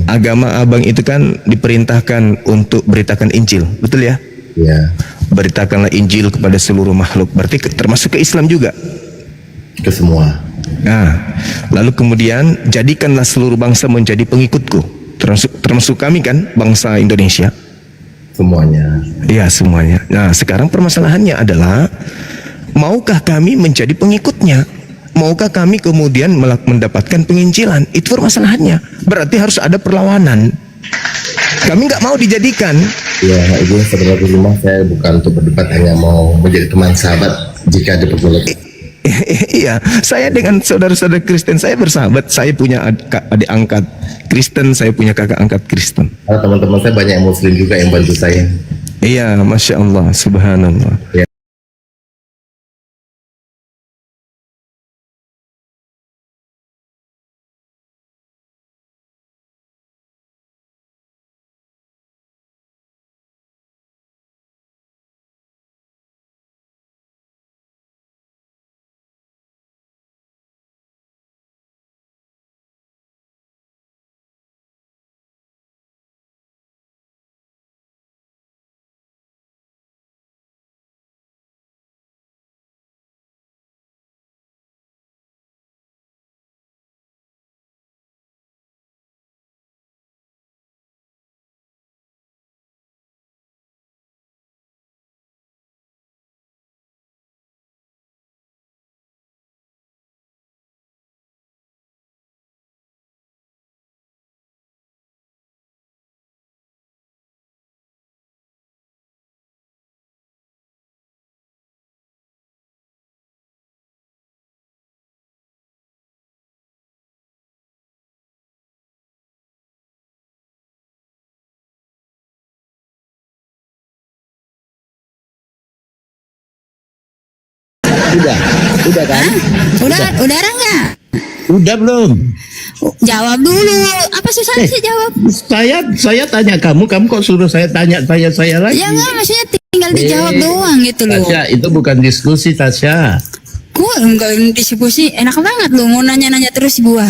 Agama abang itu kan diperintahkan untuk beritakan Injil, betul ya? Ya, Beritakanlah Injil kepada seluruh makhluk, berarti termasuk ke Islam juga. ke semua. Nah, lalu kemudian jadikanlah seluruh bangsa menjadi pengikutku, termasuk kami kan, bangsa Indonesia. Semuanya. Iya, semuanya. Nah, sekarang permasalahannya adalah, maukah kami menjadi pengikutnya? Maukah kami kemudian mendapatkan penginjilan? Itu permasalahannya. Berarti harus ada perlawanan. Kami nggak mau dijadikan. Ya, itu saudaraku Juma, saya bukan untuk berdebat, hanya mau menjadi teman sahabat jika diperbolehkan. Iya, saya dengan saudara-saudara Kristen saya bersahabat. Saya punya adik angkat Kristen, saya punya kakak angkat Kristen. Karena teman-teman saya banyak yang Muslim juga yang bantu saya. Iya, Masya Allah, Subhanallah. Ya. Udah kan? Udah nggak? Udah belum? Jawab dulu. Apa susahnya sih jawab? Saya tanya kamu kok suruh saya tanya saya lagi. Ya nggak, maksudnya tinggal dijawab doang gitu loh. Tasya, itu bukan diskusi, Tasya. Gue enggak diskusi, enak banget lo mau nanya-nanya terus gua.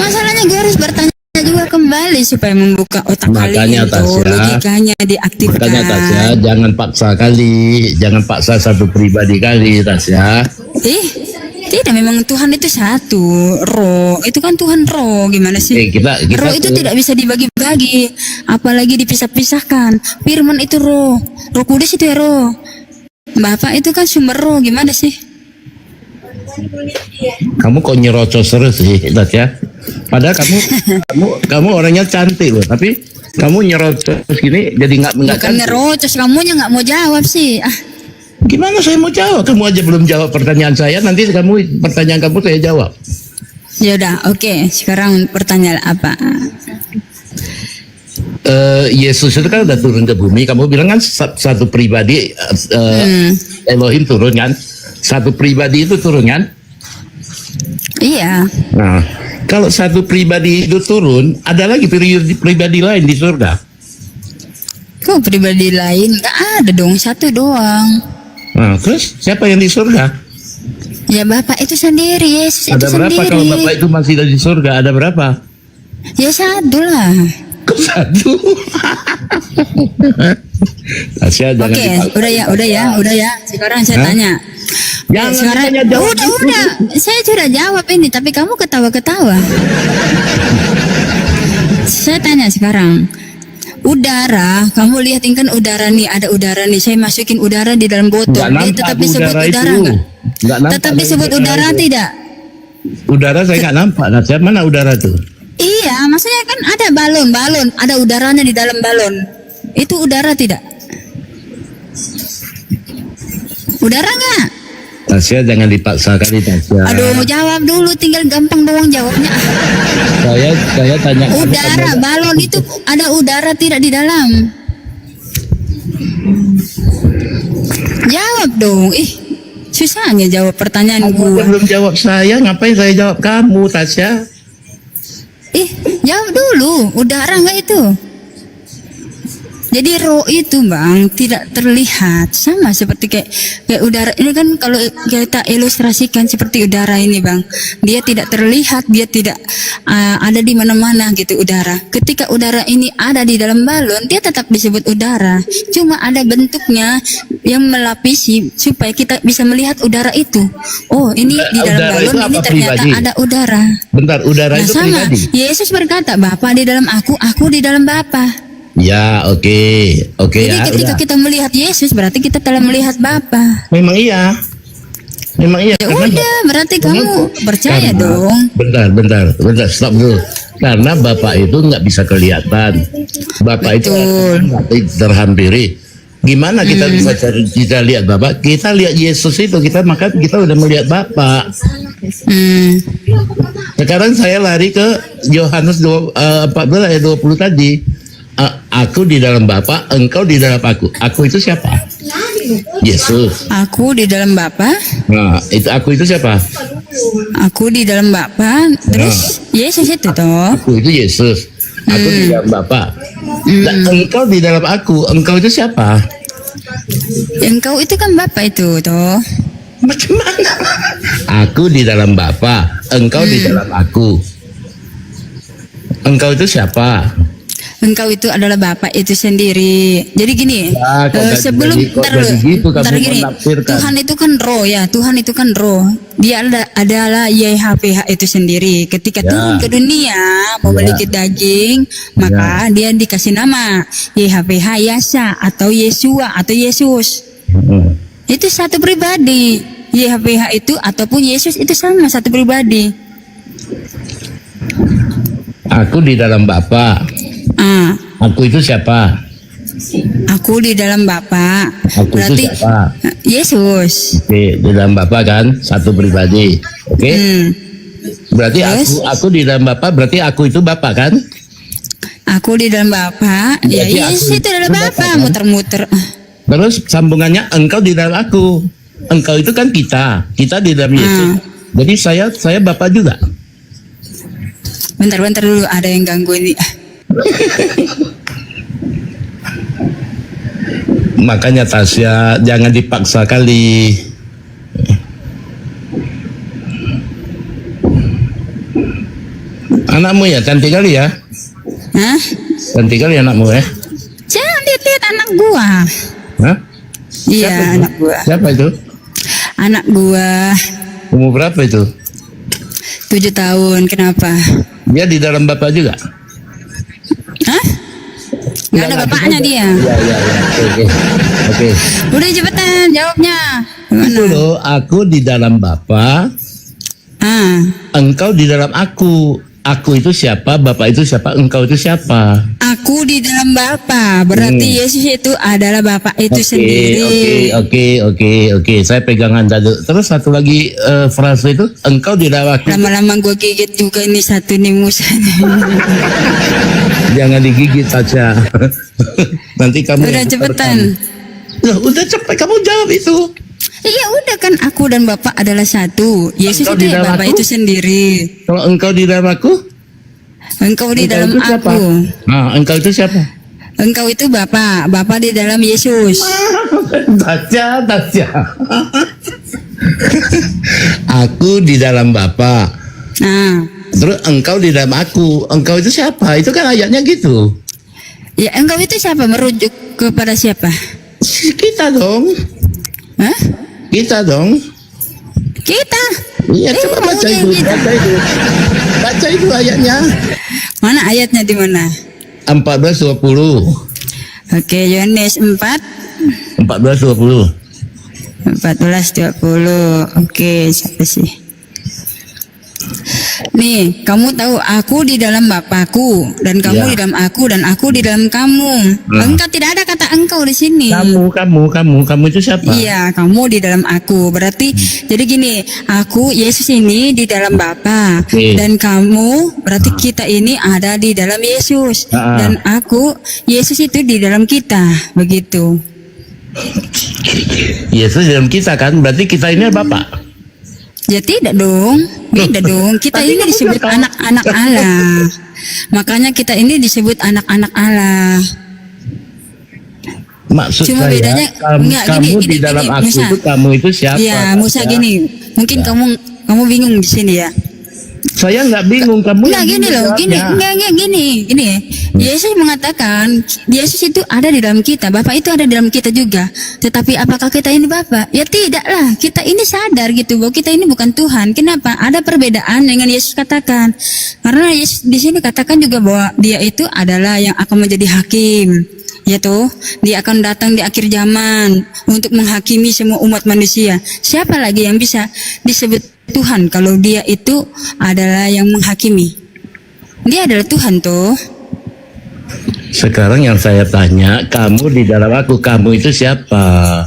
Masalahnya gue harus bertanya juga kembali supaya membuka otak Makanya, kalian tuh, Tasya. logikanya diaktifkan. Makanya Tasya, jangan paksa satu pribadi kali, Tasya. Tidak, memang Tuhan itu satu, roh. Itu kan Tuhan roh, gimana sih? kita Roh itu tidak bisa dibagi-bagi, apalagi dipisah-pisahkan. Firman itu roh, Roh Kudus itu ya roh. Bapak itu kan sumber roh, gimana sih? Kamu kok nyerocos terus sih, Tasya? Padahal kamu orangnya cantik loh, tapi kamu nyerocos gini jadi nggak Bukan cantik. ngerocos, kamunya nggak mau jawab sih. Gimana saya mau jawab? Kamu aja belum jawab pertanyaan saya, nanti pertanyaan kamu saya jawab. Ya udah, oke. Sekarang pertanyaan apa? Yesus itu kan udah turun ke bumi. Kamu bilang kan satu pribadi, Elohim turun kan? Satu pribadi itu turun kan? Iya. Nah, kalau satu pribadi itu turun, ada lagi pribadi lain di surga. Kok pribadi lain? Gak ada dong, satu doang. Nah, terus siapa yang di surga? Ya Bapak itu sendiri, Yesus itu Ada berapa sendiri. kalau Bapak itu masih di surga? Ada berapa? Ya satu lah. Kok satu? Tasya, jangan Oke, dipaksa. udah ya. Sekarang saya tanya. Jangan Sekarang tanya jawab. udah. Saya sudah jawab ini, tapi kamu ketawa-ketawa. Saya tanya sekarang. udara, kamu lihat ini kan udara nih, ada udara nih. Saya masukin udara di dalam botol. Nggak Dia nampak tetap disebut udara udara itu. nggak? Nggak nampak Tetap dari disebut udara itu. tidak? Udara saya nggak nampak. Nah, siapa mana udara tuh? Iya, maksudnya kan ada balon, ada udaranya di dalam balon. Itu udara tidak? Udara nggak? Tasya jangan dipaksakan nih, Tasya. Aduh, jawab dulu, tinggal gampang doang jawabnya. Saya tanya kamu, Udara, kamu- balon itu ada udara tidak di dalam? Jawab dong. Ih, susahnya jawab pertanyaan Kamu gua. belum jawab saya, ngapain saya jawab kamu, Tasya? Ih, jawab dulu. Udara nggak itu? Jadi roh itu bang tidak terlihat, sama seperti kayak udara ini kan. Kalau kita ilustrasikan seperti udara ini bang, dia tidak terlihat, dia tidak ada di mana-mana gitu udara. Ketika udara ini ada di dalam balon, dia tetap disebut udara, cuma ada bentuknya yang melapisi supaya kita bisa melihat udara itu. Oh, ini di dalam Udara balon itu ini apa ternyata pribadi? ada udara. Bentar, udara Nah itu sama, pribadi. Yesus berkata, Bapa di dalam aku di dalam Bapa. Ya, oke Jadi ya. ketika Udah. kita melihat Yesus berarti kita telah melihat Bapa. Memang iya. Ya Karena- udah, berarti kamu percaya karena- dong. Bentar, stop dulu. Karena Bapak itu nggak bisa kelihatan. Bapak itu Betul. terhampiri. Gimana kita bisa kita lihat Bapak? Kita lihat Yesus itu, maka kita udah melihat Bapak. Sekarang saya lari ke Yohanes 14 ayat 20 tadi. Aku di dalam Bapa, engkau di dalam aku. Aku itu siapa? Yesus. Aku di dalam Bapa, Nah, itu aku itu siapa? aku di dalam Bapa, terus Yesus itu toh. Aku itu Yesus. Aku di dalam Bapa. Dan engkau di dalam aku. Engkau itu siapa? Engkau itu kan Bapa itu toh. Macam mana? Aku di dalam Bapa, engkau di dalam aku. Engkau itu siapa? Engkau itu adalah Bapa itu sendiri. Jadi gini, Ya, kok nggak sebelum jadi- kok ntar jadi dulu, gitu kamu ntar gini, menafsirkan. Tuhan itu kan roh ya, Tuhan itu kan roh. Dia adalah YHWH itu sendiri. Ketika Ya. turun ke dunia memiliki daging, maka dia dikasih nama YHWH Yasa atau Yesua atau Yesus. Itu satu pribadi. YHWH itu ataupun Yesus itu sama satu pribadi. Aku di dalam Bapa. Ah, Aku itu siapa? aku di dalam Bapa. Aku itu siapa? Yesus. Oke, di dalam Bapa kan satu pribadi. Oke. Berarti Terus? aku di dalam Bapa, berarti aku itu Bapa kan? Aku di dalam Bapa. Ya Berarti Yesus aku itu adalah itu Bapa, Bapa, kan? muter-muter. Terus sambungannya engkau di dalam aku. Engkau itu kan kita di dalam Yesus. Jadi saya Bapa juga. Bentar dulu, ada yang ganggu ini. Makanya Tasya jangan dipaksa kali. Anakmu ya cantik kali ya? Hah? Cantik kali anakmu ya? Jangan lihat anak gua. Hah? Iya, anak gua. Siapa itu? Anak gua Umur berapa itu? 7 tahun. Kenapa? Dia di dalam Bapak juga? Hah? Gak ada bapaknya dia. Ya. Oke. Udah cepetan jawabnya. Itu loh, aku di dalam Bapa, engkau di dalam aku. Aku itu siapa? Bapak itu siapa? Engkau itu siapa? Aku di dalam Bapa. Berarti Yesus itu adalah Bapa itu sendiri. Oke. Saya pegangan dulu. Terus satu lagi frase itu, engkau di dalam aku. Lama-lama gua gigit juga ini satu nih Musa. Jangan digigit saja. Nanti kamu Udah cepetan. Loh, udah cepet kamu jawab itu. Iya udah kan, aku dan Bapak adalah satu. Yesus Engkau itu di dalam Bapak aku? itu sendiri. Kalau engkau di dalam aku, Engkau di dalam itu siapa? aku. Nah, engkau itu siapa? Engkau itu Bapak. Bapak di dalam Yesus. Tasya. Aku di dalam Bapa. Nah, Terus engkau di dalam aku. Engkau itu siapa? Itu kan ayatnya gitu. ya engkau itu siapa? Merujuk kepada siapa? Kita dong. Hah? Kita dong. Kita. Iya, coba baca itu. Baca itu ayatnya. Mana ayatnya di mana? 14:20. Oke, Yohanes 14:20. 14:20. Oke, siapa sih? Nih, kamu tahu aku di dalam Bapakku dan kamu Ya. di dalam aku dan aku di dalam kamu. Engkau tidak ada kata engkau di sini. Kamu itu siapa? Iya, kamu di dalam aku. Berarti jadi gini, aku Yesus ini di dalam Bapa Oke. dan kamu berarti kita ini ada di dalam Yesus dan aku Yesus itu di dalam kita. Begitu. Yesus dalam kita kan, berarti kita ini Bapak. Ya tidak dong, beda dong. Kita ini disebut anak-anak Allah. Makanya kita ini disebut anak-anak Allah. Maksud Cuma saya, bedanya enggak kamu gini, di dalam gini, aku Musa. itu kamu itu siapa? Iya, Musa Ya. gini. Mungkin kamu bingung di sini ya. Saya nggak bingung, kamu Enggak yang gini bingung loh, gini, jawabnya. enggak gini. Yesus mengatakan Yesus itu ada di dalam kita, Bapa itu ada di dalam kita juga. Tetapi apakah kita ini Bapa? Ya tidaklah. Kita ini sadar gitu bahwa kita ini bukan Tuhan. Kenapa? Ada perbedaan dengan Yesus katakan. Karena Yesus di sini katakan juga bahwa Dia itu adalah yang akan menjadi hakim. Ya toh, Dia akan datang di akhir zaman untuk menghakimi semua umat manusia. Siapa lagi yang bisa disebut Tuhan kalau Dia itu adalah yang menghakimi? Dia adalah Tuhan toh. Sekarang yang saya tanya, kamu di dalam aku, kamu itu siapa?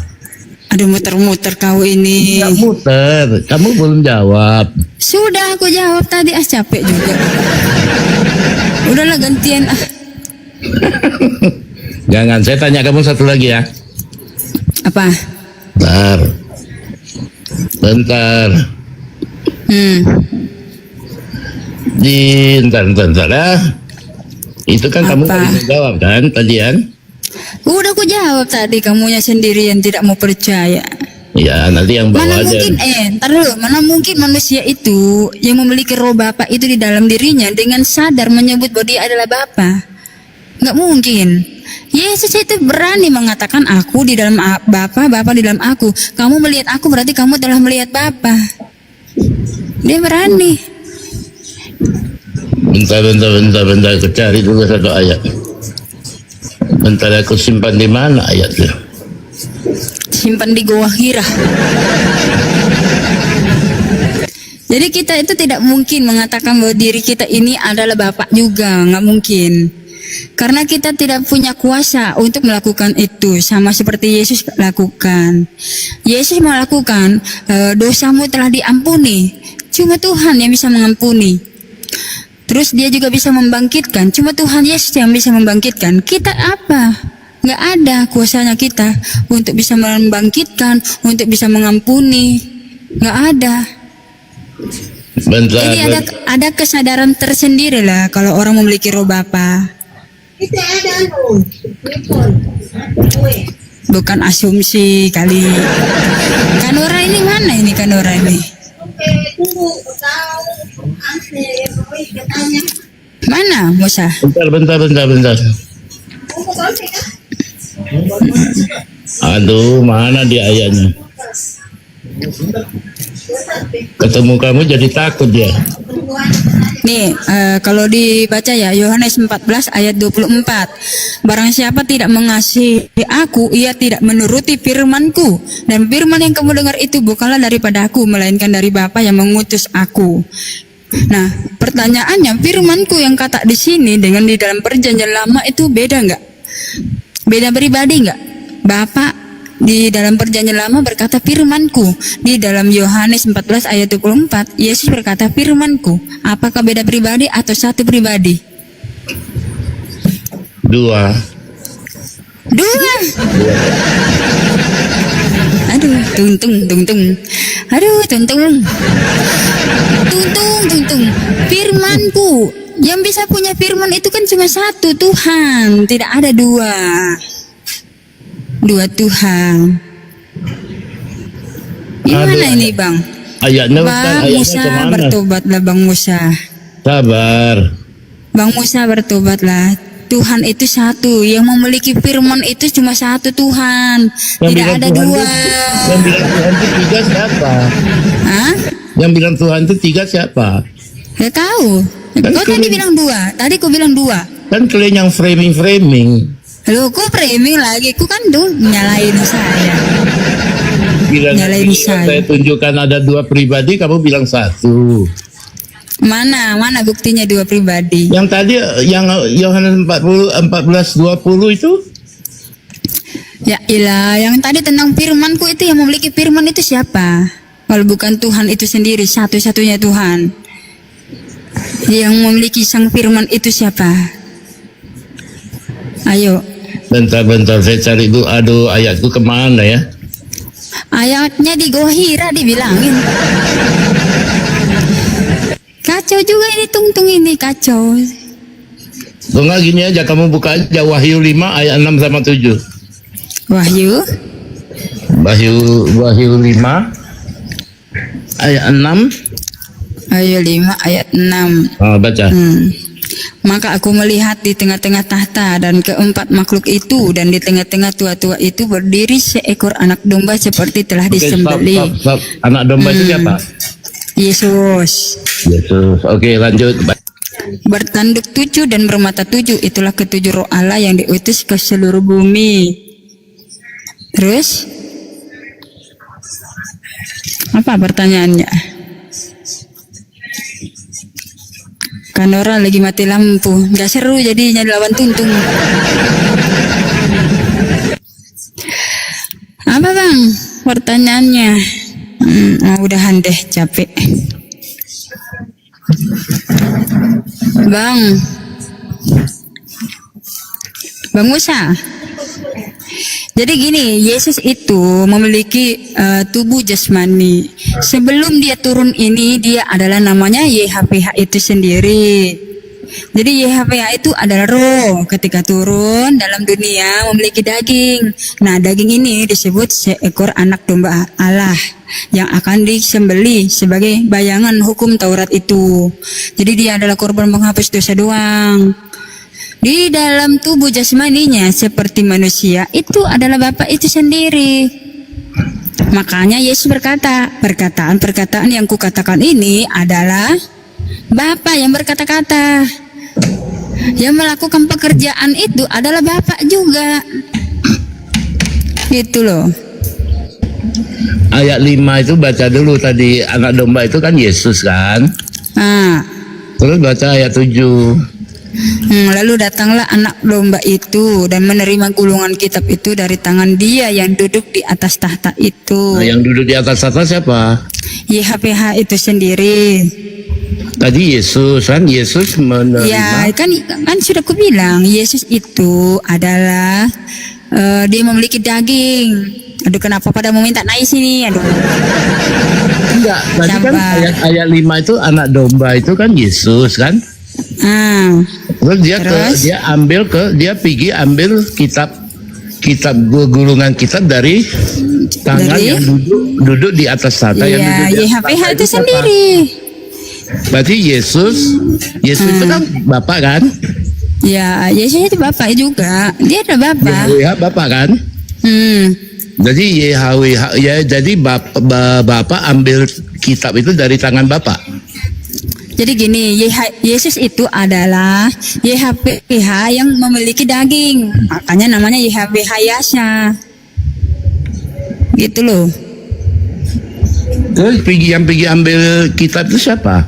Aduh, muter-muter kau ini. Nggak muter, kamu belum jawab. Sudah aku jawab tadi, capek juga. Udahlah gantian ah. Jangan, saya tanya kamu satu lagi ya. Apa? Bentar. Bentar ya. Itu kan kamu Apa? tadi jawab kan tadi kan? Udah aku jawab tadi, kamunya sendiri yang tidak mau percaya. Ya nanti yang bawa Mana aja. mungkin ntar dulu, mana mungkin manusia itu yang memiliki roh Bapa itu di dalam dirinya dengan sadar menyebut bahwa dia adalah Bapa? Nggak mungkin. Yesus itu berani mengatakan aku di dalam Bapa, Bapa di dalam aku. Kamu melihat aku berarti kamu telah melihat Bapa. Dia berani. Bentar. Aku cari dulu satu ayat. Bentar aku simpan di mana ayatnya? Simpan di goa Hira. Jadi kita itu tidak mungkin mengatakan bahwa diri kita ini adalah Bapak juga, nggak mungkin. Karena kita tidak punya kuasa untuk melakukan itu, sama seperti Yesus lakukan. Yesus melakukan dosamu telah diampuni. Cuma Tuhan yang bisa mengampuni. Terus dia juga bisa membangkitkan. Cuma Tuhan Yesus yang bisa membangkitkan. Kita apa? Nggak ada kuasanya kita untuk bisa membangkitkan, untuk bisa mengampuni. Nggak ada. Bentar. Jadi ada kesadaran tersendiri lah kalau orang memiliki roh Bapa. Bukan asumsi kali. Kanora ini mana ini Kanora ini? Mana Musa? Bentar. Aduh, mana dia ayatnya? Ketemu kamu jadi takut dia. Nih, kalau dibaca ya Yohanes 14 ayat 24. Barang siapa tidak mengasihi aku, ia tidak menuruti firman-Ku. Dan firman yang kamu dengar itu bukanlah daripada aku, melainkan dari Bapa yang mengutus aku. Nah, pertanyaannya, firman-Ku yang kata di sini dengan di dalam perjanjian lama itu beda nggak? Beda pribadi nggak? Bapa di dalam perjanjian lama berkata firman-Ku. Di dalam Yohanes 14 ayat 24, Yesus berkata firman-Ku. Apakah beda pribadi atau satu pribadi? Dua. Aduh, tuntung. Aduh, tuntung. Firman-Ku. Yang bisa punya firman itu kan cuma satu, Tuhan. Tidak ada dua. Dua Tuhan. Gimana Aduh, ini Bang? Ayatnya Bang ayatnya Musa kemana? bertobatlah Bang Musa. Sabar. Bang Musa bertobatlah. Tuhan itu satu. Yang memiliki firman itu cuma satu Tuhan. Yang Tidak bilang ada Tuhan dua. Yang bilang Tuhan itu tiga siapa? Hah? Yang bilang Tuhan itu tiga siapa? Gak tahu. Kan Kau kau tadi bilang- bilang dua. Tadi kau bilang dua. Kan kalian yang framing. Loh, kok framing lagi? Ku kan tuh nyalain saya. Bila Nyalain nanti saya. saya tunjukkan ada 2 pribadi, kamu bilang 1. Mana buktinya 2 pribadi? Yang tadi yang Yohanes 14:20 itu? Ya ilah, yang tadi tentang firmanku itu, yang memiliki firman itu siapa? Kalau bukan Tuhan itu sendiri, satu-satunya Tuhan. Yang memiliki sang firman itu siapa? Ayo. Bentar, saya cari dulu. Aduh, ayatku kemana ya? Ayatnya di Gohira dibilangin. Kacau juga ini tungtung ini, kacau. Kalau nggak gini aja, kamu buka aja Wahyu 5 ayat 6 sama 7. Wahyu 5 ayat 6. Wahyu 5 ayat 6. Baca. Maka aku melihat di tengah-tengah tahta dan keempat makhluk itu, dan di tengah-tengah tua-tua itu berdiri seekor anak domba seperti telah disembelih. Stop. Anak domba itu siapa? Yesus. Oke, lanjut. Bertanduk 7 dan bermata 7, itulah ketujuh roh Allah yang diutus ke seluruh bumi. Terus apa pertanyaannya? Kan orang lagi mati lampu, nggak seru jadinya lawan tuntung. Apa bang pertanyaannya? Udahan deh, capek. Bang Musa. Jadi gini, Yesus itu memiliki tubuh jasmani. Sebelum dia turun ini, dia adalah namanya YHWH itu sendiri. Jadi YHWH itu adalah roh. Ketika turun dalam dunia memiliki daging. Nah, daging ini disebut seekor anak domba Allah yang akan disembelih sebagai bayangan hukum Taurat itu. Jadi dia adalah korban penghapus dosa doang. Di dalam tubuh jasmaninya seperti manusia itu adalah Bapa itu sendiri. Makanya Yesus berkata, perkataan yang kukatakan ini adalah Bapa yang berkata-kata. Yang melakukan pekerjaan itu adalah Bapa juga. Gitu loh. Ayat 5 itu baca dulu tadi, anak domba itu kan Yesus kan? Terus baca ayat 7. Lalu datanglah anak domba itu dan menerima gulungan kitab itu dari tangan dia yang duduk di atas tahta itu. Nah, yang duduk di atas tahta siapa? YHWH itu sendiri. Tadi Yesus kan, Yesus menerima. Ya kan sudah aku bilang Yesus itu adalah dia memiliki daging. Aduh, kenapa pada mau minta naik sini? Aduh. Enggak, tadi kan ayat 5 itu anak domba itu kan Yesus kan? Terus dia pergi ambil kitab gulungan kitab dari tangan yang duduk di atas tahta. Iya, YHWH itu sendiri. Berarti Yesus itu kan Bapak kan? Ya, Yesus itu Bapak juga. Dia ada Bapak. Ya, Bapak kan? Jadi YHWH ya, jadi Bapak ambil kitab itu dari tangan Bapak. Jadi gini, Yesus itu adalah YHWH yang memiliki daging. Makanya namanya YHWH Yasa. Gitu loh. Terus yang pergi ambil kitab itu siapa?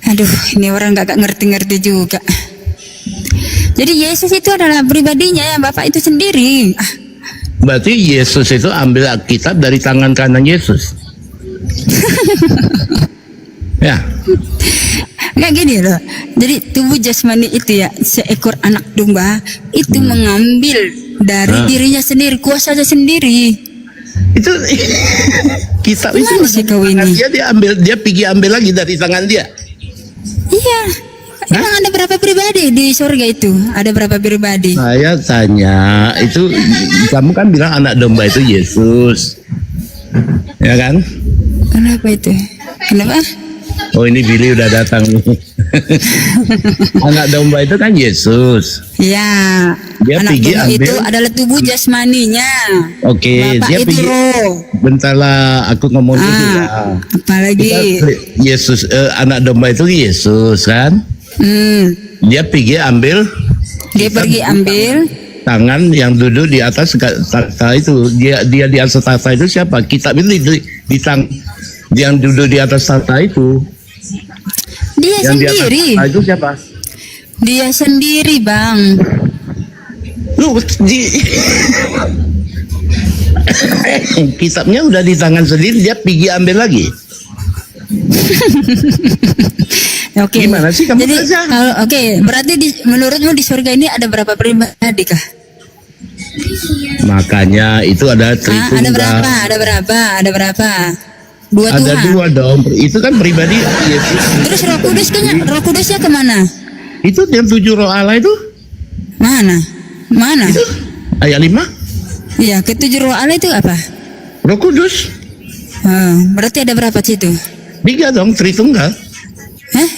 Aduh, ini orang gak ngerti-ngerti juga. Jadi Yesus itu adalah pribadinya ya, Bapak itu sendiri. Berarti Yesus itu ambil kitab dari tangan kanan Yesus. Ya. Nggak gini loh. Jadi tubuh jasmani itu ya, seekor anak domba itu mengambil dari dirinya sendiri, kuasanya sendiri. Itu kitab itu sih kau ini? Dia pergi ambil lagi dari tangan dia. Iya. Emang ada berapa pribadi di surga itu? Ada berapa pribadi? Saya tanya, itu kamu kan bilang anak domba itu Yesus. Ya kan? Kenapa itu? Kenapa? Oh, ini Billy udah datang nih. Anak domba itu kan Yesus. Ya. Dia anak pergi domba ambil itu adalah tubuh jasmaninya. Oke, Bapak dia itu pergi. roh. Bentarlah, aku ngomong dulu ya. Apalagi Yesus, anak domba itu Yesus kan? Dia pergi ambil tangan yang duduk di atas tahta itu. Dia di atas tahta itu siapa? Kitab itu yang duduk di atas tahta itu. Dia Yang di atas sendiri. tahta itu siapa? Dia sendiri, Bang. Lu kitabnya udah di tangan sendiri, dia pergi ambil lagi. Oke. Gimana sih kamu Jadi belajar? oke, berarti menurutmu di surga ini ada berapa pribadi kah? Makanya itu ada Ada Tritunggal. berapa? Ada berapa? Dua Ada Tuhan. dua dong. Itu kan pribadi Yesus. Terus Roh Kudusnya kemana? Itu yang 7 roh Allah itu. Mana? Itu ayat 5. Iya, ketujuh roh Allah itu apa? Roh Kudus. Berarti ada berapa situ? 3 dong, Tritunggal.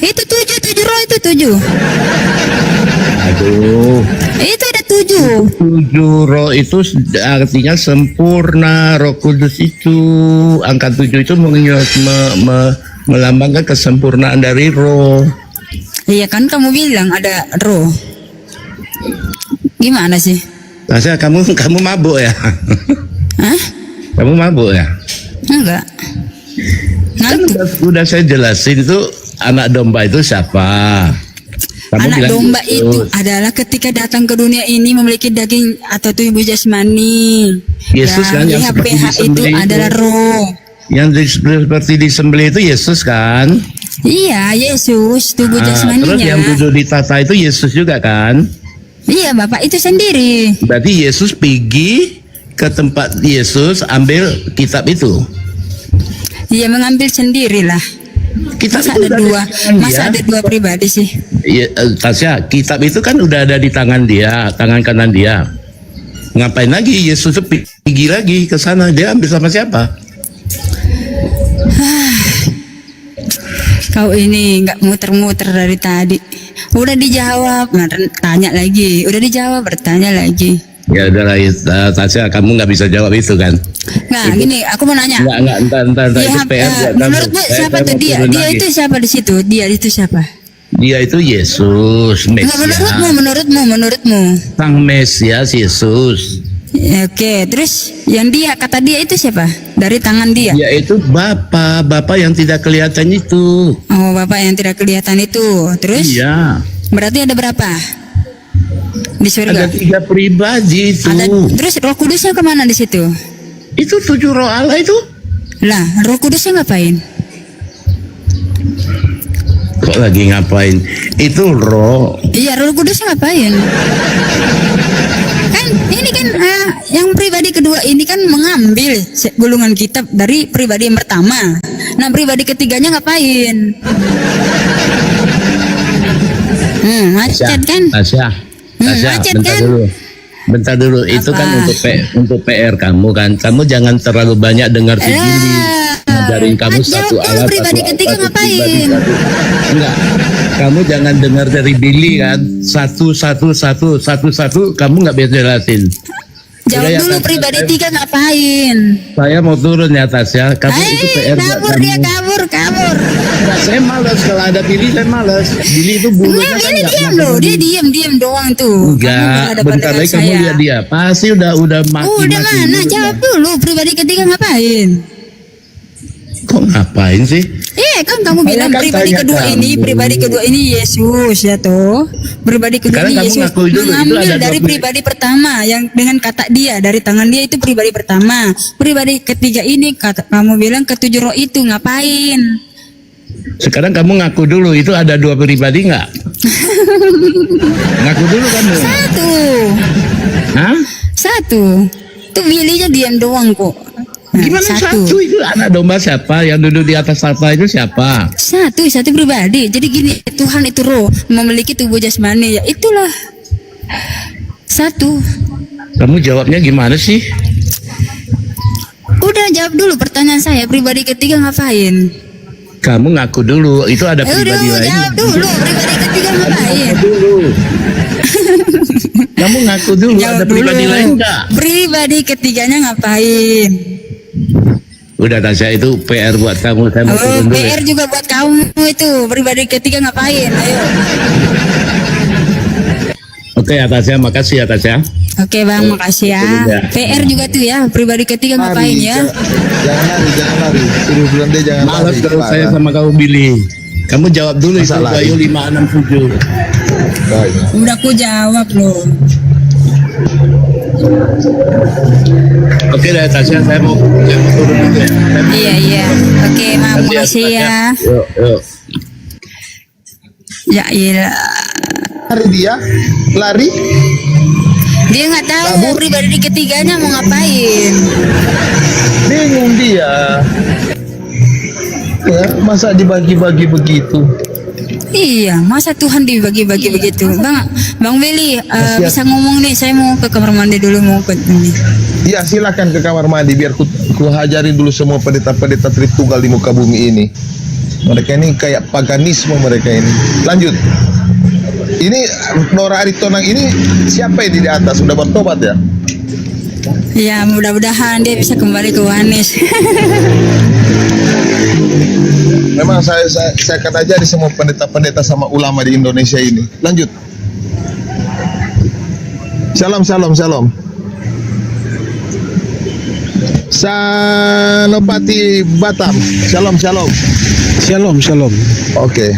Itu tujuh roh itu 7. Aduh. Itu ada 7. 7 roh itu artinya sempurna. Roh Kudus itu angka 7 itu melambangkan kesempurnaan dari roh. Iya kan kamu bilang ada roh. Gimana sih? Tasya, kamu mabuk ya? Hah? Kamu mabuk ya? Enggak. Kan udah saya jelasin itu anak domba itu siapa? Kamu Anak bilang domba Yesus. itu adalah ketika datang ke dunia ini memiliki daging atau tubuh jasmani. Yesus kan yang seperti PH itu disembelih itu. adalah roh. Seperti disembelih itu Yesus kan? Iya, Yesus tubuh jasmaninya. Terus yang duduk di tahta itu Yesus juga kan? Iya, Bapak itu sendiri. Berarti Yesus pergi ke tempat Yesus ambil kitab itu. Iya, mengambil sendirilah. Kitab Masa itu ada udah dua? di tangan Masa dia. ada dua pribadi sih? Iya, Tasya, kitab itu kan udah ada di tangan dia, tangan kanan dia. Ngapain lagi Yesus itu pergi lagi ke sana? Dia ambil sama siapa? Kau ini nggak muter-muter dari tadi. Udah dijawab, tanya lagi. Udah dijawab, bertanya lagi. Ya udahlah, Tasya, kamu nggak bisa jawab itu kan? Nah, gini, aku mau nanya. Entar, Dia, itu PR buat kamu. menurutmu siapa Saya tuh mau dia? turun Dia lagi. itu siapa di situ? Dia itu siapa? Dia itu Yesus, Enggak, Mesias. menurutmu. Sang Mesias Yesus. Ya, oke, terus yang dia kata dia itu siapa? Dari tangan dia. Dia itu Bapa yang tidak kelihatan itu. Oh, Bapak yang tidak kelihatan itu. Terus? Iya. Berarti ada berapa? Di surga. Ada 3 pribadi itu. Terus Roh Kudusnya kemana di situ? Itu 7 roh Allah itu. Lah, Roh Kudusnya ngapain? Kok lagi ngapain? Itu roh. Iya, Roh Kudusnya ngapain? Kan ini kan yang pribadi kedua ini kan mengambil gulungan kitab dari pribadi yang pertama. Nah, pribadi ketiganya ngapain? Macet kan? Tasya, macet bentar kan? dulu. Bentar dulu, itu kan untuk PR kamu kan. Kamu jangan terlalu banyak dengar Vigili. Ngajarin kamu satu alat, pribadi ketiga ngapain? Enggak. Kamu jangan dengar dari Billy kan. Satu, kamu nggak bisa jelasin. Jawab Udah ya, dulu Tasya, pribadi tiga ngapain? Saya mau turun ya Tasya. Kamu itu PR buat kabur kamu. dia kabur. Enggak, saya malas kalau ada Billy, saya malas. Billy itu bulunya Enggak, kan ini nggak diam pernah loh, dia ketemu. diam doang tuh. Enggak, bentar lagi kamu lihat dia. Pasti udah maki. Udah mana? Jawab dulu pribadi ketiga ngapain? Kok ngapain sih? Kan kamu Saya bilang kan pribadi kedua ini Yesus ya toh. Pribadi kedua Sekarang ini kamu Yesus ngaku dulu, itu mengambil ada dari dua pribadi pertama yang dengan kata dia dari tangan dia itu pribadi pertama. Pribadi ketiga ini kamu bilang ketujuh roh itu ngapain? Sekarang kamu ngaku dulu, itu ada 2 pribadi nggak? Ngaku dulu kamu. Hah? Satu. Tuh Billy-nya diam doang kok. Gimana satu itu? Anak domba siapa? Yang duduk di atas tahta itu siapa? Satu pribadi. Jadi gini, Tuhan itu roh, memiliki tubuh jasmani, ya itulah. Satu. Kamu jawabnya gimana sih? Udah jawab dulu pertanyaan saya, pribadi ketiga ngapain? Kamu ngaku dulu, itu ada pribadi udah, lain. Jawab dulu, pribadi ketiga ngapain? Kamu ngaku dulu, Jawab ada pribadi dulu. lain nggak? Pribadi ketiganya ngapain? Udah Tasya, itu PR buat kamu. Saya mau turun dulu. PR juga buat kamu itu, pribadi ketiga ngapain? Ayo. Oke ya Tasya, makasih ya Tasya. Oke bang, makasih ya. PR juga tuh ya, pribadi ketiga ngapain ya? Jangan lari. Suruh bilang dia jangan Malas lari. kalau saya sama kamu Billy. Kamu jawab dulu itu Bayu 567. Udah aku jawab loh. Oke deh Tasya, saya mau turun dulu ya. Iya. Oke, makasih ya. Yuk. Ya iya. Lari dia, lari. Dia nggak tahu pribadi ketiganya mau ngapain. Bingung dia. Ya, masa dibagi-bagi begitu? Iya, masa Tuhan dibagi-bagi begitu, Bang Willy, bisa ngomong nih, saya mau ke kamar mandi dulu mau ke ini. Ya silakan ke kamar mandi biar ku hajarin dulu semua pendeta-pendeta Tritunggal di muka bumi ini. Mereka ini kayak paganisme mereka ini. Lanjut. Ini Nora Aritonang ini siapa ini di atas? Sudah bertobat ya? Ya mudah-mudahan dia bisa kembali ke Wanis. Memang saya akan ajari semua pendeta-pendeta sama ulama di Indonesia ini. Lanjut. Shalom. Sanopati Batam. Shalom. Oke.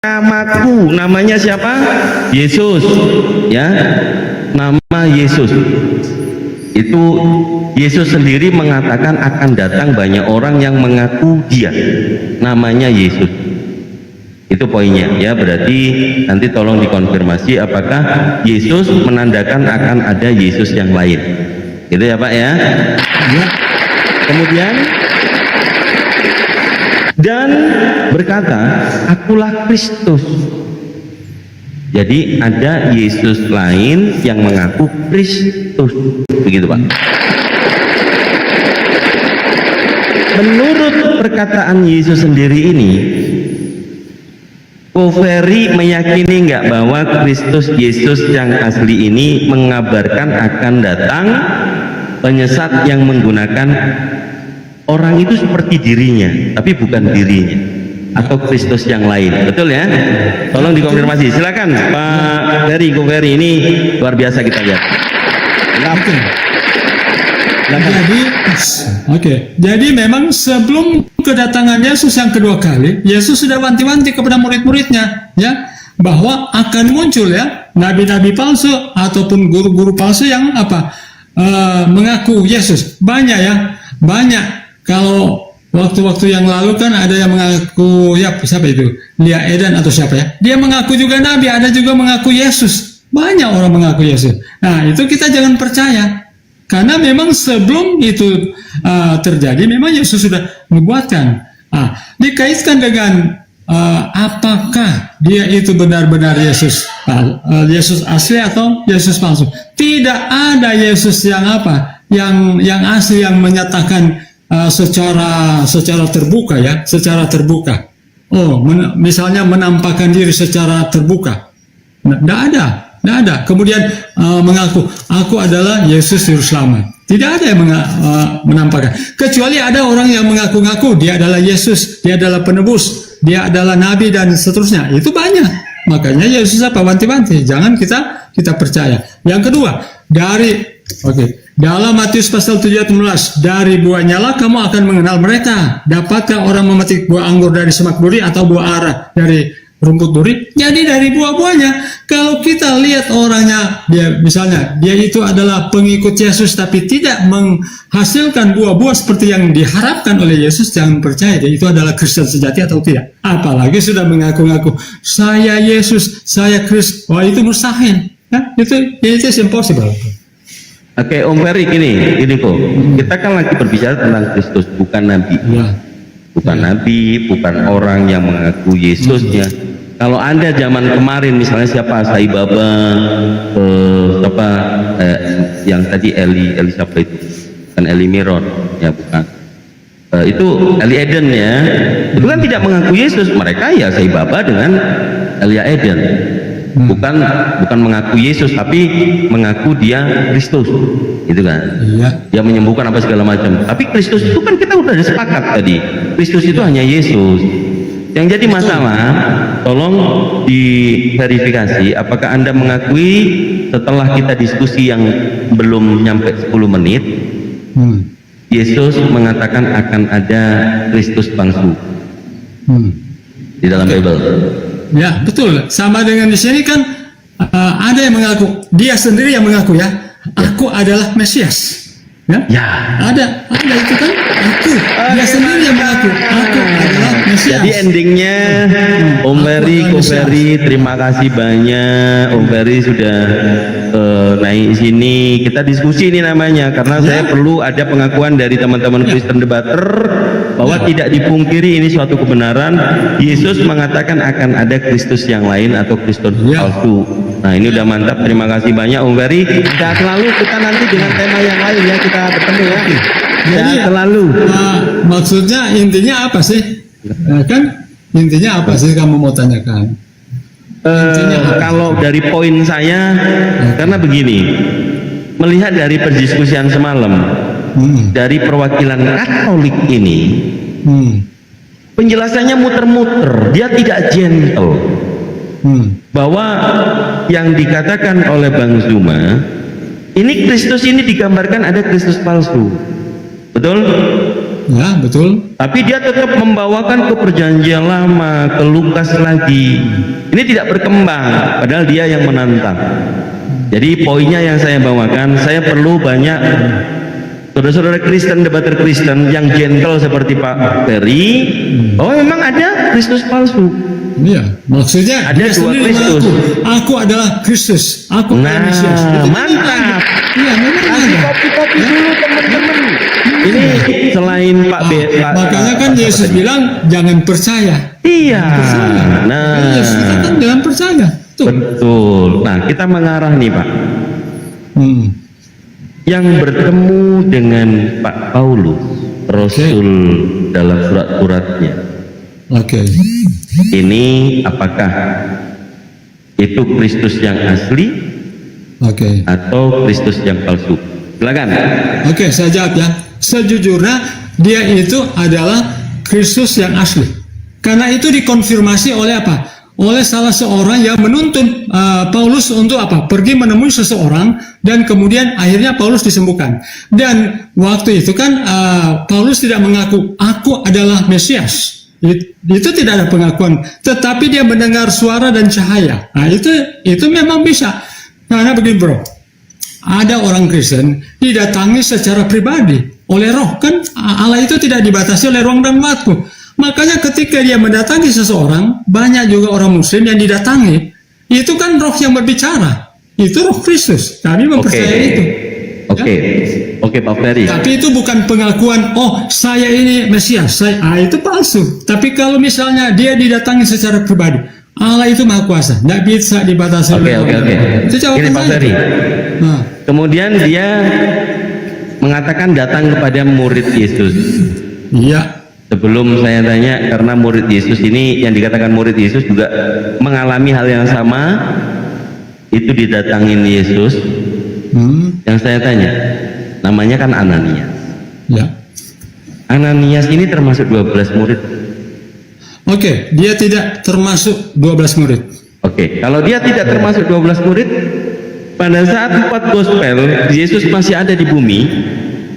Namaku, namanya siapa? Yesus, ya, nama Yesus. Itu Yesus sendiri mengatakan akan datang banyak orang yang mengaku dia, namanya Yesus. Itu poinnya, ya. Berarti nanti tolong dikonfirmasi apakah Yesus menandakan akan ada Yesus yang lain. Gitu ya Pak ya. Kemudian dan berkata, akulah Kristus. Jadi ada Yesus lain yang mengaku Kristus, begitu Pak. Menurut perkataan Yesus sendiri ini, Koferi meyakini nggak bahwa Kristus Yesus yang asli ini mengabarkan akan datang penyesat yang menggunakan orang itu seperti dirinya, tapi bukan dirinya, atau Kristus yang lain, betul ya? Tolong dikonfirmasi, silakan Pak Ferry, Koferi, ini luar biasa kita lihat. Jadi memang sebelum kedatangan Yesus yang kedua kali, Yesus sudah wanti-wanti kepada murid-muridnya, ya, bahwa akan muncul ya nabi-nabi palsu ataupun guru-guru palsu yang mengaku Yesus. Banyak ya, banyak. Kalau waktu-waktu yang lalu kan ada yang mengaku, ya siapa itu? Lia Eden atau siapa ya? Dia mengaku juga nabi, ada juga mengaku Yesus. Banyak orang mengaku Yesus. Nah, itu kita jangan percaya. Karena memang sebelum itu terjadi, memang Yesus sudah membuatkan. Dikaitkan dengan apakah dia itu benar-benar Yesus asli atau Yesus palsu? Tidak ada Yesus yang yang asli yang menyatakan secara terbuka ya, secara terbuka. Misalnya menampakkan diri secara terbuka. Tidak ada. Kemudian mengaku, aku adalah Yesus Juru Selamat. Tidak ada yang menampakkan. Kecuali ada orang yang mengaku-ngaku dia adalah Yesus, dia adalah penebus, dia adalah nabi dan seterusnya. Itu banyak. Makanya Yesus apa? Wanti-wanti, jangan kita percaya. Yang kedua, dalam Matius pasal 7 ayat 16, dari buahnya lah kamu akan mengenal mereka. Dapatkah orang memetik buah anggur dari semak duri atau buah ara dari rumput duri? Jadi dari buah-buahnya. Kalau kita lihat orangnya, dia itu adalah pengikut Yesus tapi tidak menghasilkan buah-buah seperti yang diharapkan oleh Yesus, jangan percaya dia itu adalah Kristen sejati atau tidak. Apalagi sudah mengaku-ngaku saya Yesus, saya Kristus. Wah, itu mustahil. Ya, itu impossible. Oke, Om Ferry, gini kok. Kita kan lagi berbicara tentang Kristus, bukan nabi. Ya. Bukan nabi, bukan orang yang mengaku Yesusnya. Kalau Anda zaman kemarin misalnya siapa Sai Baba, yang tadi Eli siapa itu? Kan Eli Miron, ya bukan. Itu Eli Eden ya. Itu kan tidak mengaku Yesus, mereka ya Sai Baba dengan Elia Eden. Bukan mengaku Yesus tapi mengaku dia Kristus, gitu kan? Iya. Dia menyembuhkan apa segala macam. Tapi Kristus itu kan kita udah ada sepakat tadi. Kristus itu hanya Yesus. Yang jadi masalah, tolong diverifikasi apakah Anda mengakui setelah kita diskusi yang belum nyampe 10 menit, Yesus mengatakan akan ada Kristus palsu di dalam Bible. Ya, betul. Sama dengan di sini kan ada yang mengaku, dia sendiri yang mengaku ya, aku adalah Mesias. Ya. Ada itu kan, dia sendiri yang mengaku, aku adalah Mesias. Jadi endingnya, Om Ferry, Ko Ferry, terima kasih banyak. Om Ferry sudah naik sini. Kita diskusi ini namanya, karena saya perlu ada pengakuan dari teman-teman Kristen Debater bahwa tidak dipungkiri ini suatu kebenaran. Yesus mengatakan akan ada Kristus yang lain atau Kristus palsu. Nah, ini udah mantap. Terima kasih banyak Om Ferry. Sehat selalu, kita nanti dengan tema yang lain ya kita bertemu ya. Jadi selalu. Maksudnya intinya apa sih? Kan intinya apa sih kamu mau tanyakan? Kalau dari poin saya, karena begini, melihat dari perdiskusian semalam, dari perwakilan Katolik ini, penjelasannya muter-muter, dia tidak gentle. Bahwa yang dikatakan oleh Bang Zuma, ini Kristus ini digambarkan ada Kristus palsu, betul? Ya, betul. Tapi dia tetap membawakan ke perjanjian lama, ke Lukas lagi. Ini tidak berkembang, padahal dia yang menantang. Jadi poinnya yang saya bawakan, saya perlu banyak saudara-saudara Kristen, debater Kristen yang gentle seperti Pak Ferry, bahwa memang ada Kristus palsu. Iya, maksudnya ada dua Kristus. Aku adalah Kristus, aku adalah Mesias. Mantap. Iya, memang ada. Kopi dulu teman-teman. Ini selain Pak B. Makanya kan Yesus bilang jangan percaya. Iya. Nah, Yesus kan jangan percaya. Tuh. Betul. Nah, kita mengarah nih Pak. Yang bertemu dengan Pak Paulus, Rasul dalam surat-suratnya. Oke. Ini apakah itu Kristus yang asli? Oke. Atau Kristus yang palsu? Silakan. Oke, saya jawab ya. Sejujurnya dia itu adalah Kristus yang asli. Karena itu dikonfirmasi oleh apa? Oleh salah seorang yang menuntun Paulus untuk apa? Pergi menemui seseorang dan kemudian akhirnya Paulus disembuhkan. Dan waktu itu kan Paulus tidak mengaku aku adalah Mesias. Itu tidak ada pengakuan, tetapi dia mendengar suara dan cahaya. Nah, itu memang bisa. Karena begini bro, ada orang Kristen didatangi secara pribadi oleh roh, kan Allah itu tidak dibatasi oleh ruang dan waktu. Makanya ketika dia mendatangi seseorang, banyak juga orang Muslim yang didatangi, itu kan roh yang berbicara, itu roh Kristus. Kami mempercayai itu. Oke, Pak Ferry. Tapi itu bukan pengakuan, oh saya ini Mesias, itu palsu. Tapi kalau misalnya dia didatangi secara pribadi, Allah itu maha kuasa, tidak bisa dibatasi. Oke. Itu jawaban Ini Pak Ferry. Nah. Kemudian dia mengatakan datang kepada murid Yesus. Iya. Sebelum saya tanya, karena murid Yesus ini yang dikatakan murid Yesus juga mengalami hal yang sama, itu didatangin Yesus. Yang saya tanya, namanya kan Ananias. Ya. Ananias ini termasuk 12 murid. Oke, dia tidak termasuk 12 murid. Oke, kalau dia tidak termasuk 12 murid, pada saat 4 gospel Yesus masih ada di bumi,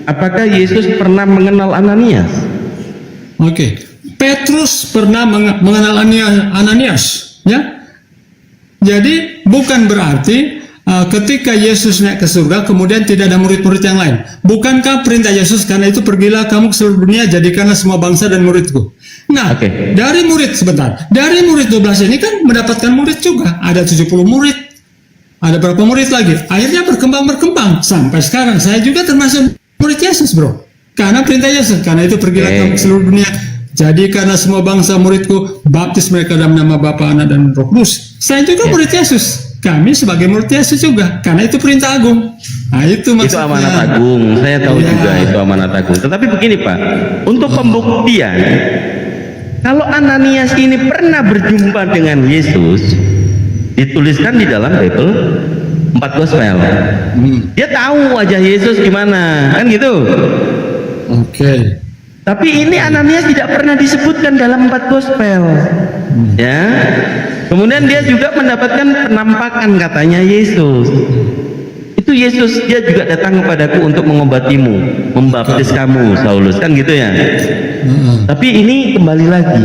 apakah Yesus pernah mengenal Ananias? Oke, Petrus pernah mengenal Ananias, ya. Jadi bukan berarti ketika Yesus naik ke surga kemudian tidak ada murid-murid yang lain. Bukankah perintah Yesus karena itu pergilah kamu ke seluruh dunia jadikanlah semua bangsa dan muridku. Nah, dari murid 12 ini kan mendapatkan murid juga. Ada 70 murid. Ada berapa murid lagi? Akhirnya berkembang sampai sekarang saya juga termasuk murid Yesus, bro. Karena perintah Yesus, karena itu pergilah kamu ke seluruh dunia. Jadi karena semua bangsa muridku, baptis mereka dalam nama Bapa, Anak, dan Roh Kudus. Saya juga murid Yesus. Kami sebagai murid Yesus juga, karena itu perintah agung. Nah, itu maksudnya. Itu amanat agung. Saya tahu juga itu amanat agung. Tetapi begini, Pak, untuk pembuktian, kalau Ananias ini pernah berjumpa dengan Yesus, dituliskan di dalam Bible 4 gospel. Dia tahu wajah Yesus gimana, kan gitu. Oke. Tapi ini Ananias tidak pernah disebutkan dalam 4 gospel. Ya. Kemudian dia juga mendapatkan penampakan katanya Yesus. Itu Yesus, dia juga datang kepadaku untuk mengobatimu, membaptis kamu, Saulus, kan gitu ya. Tapi ini kembali lagi.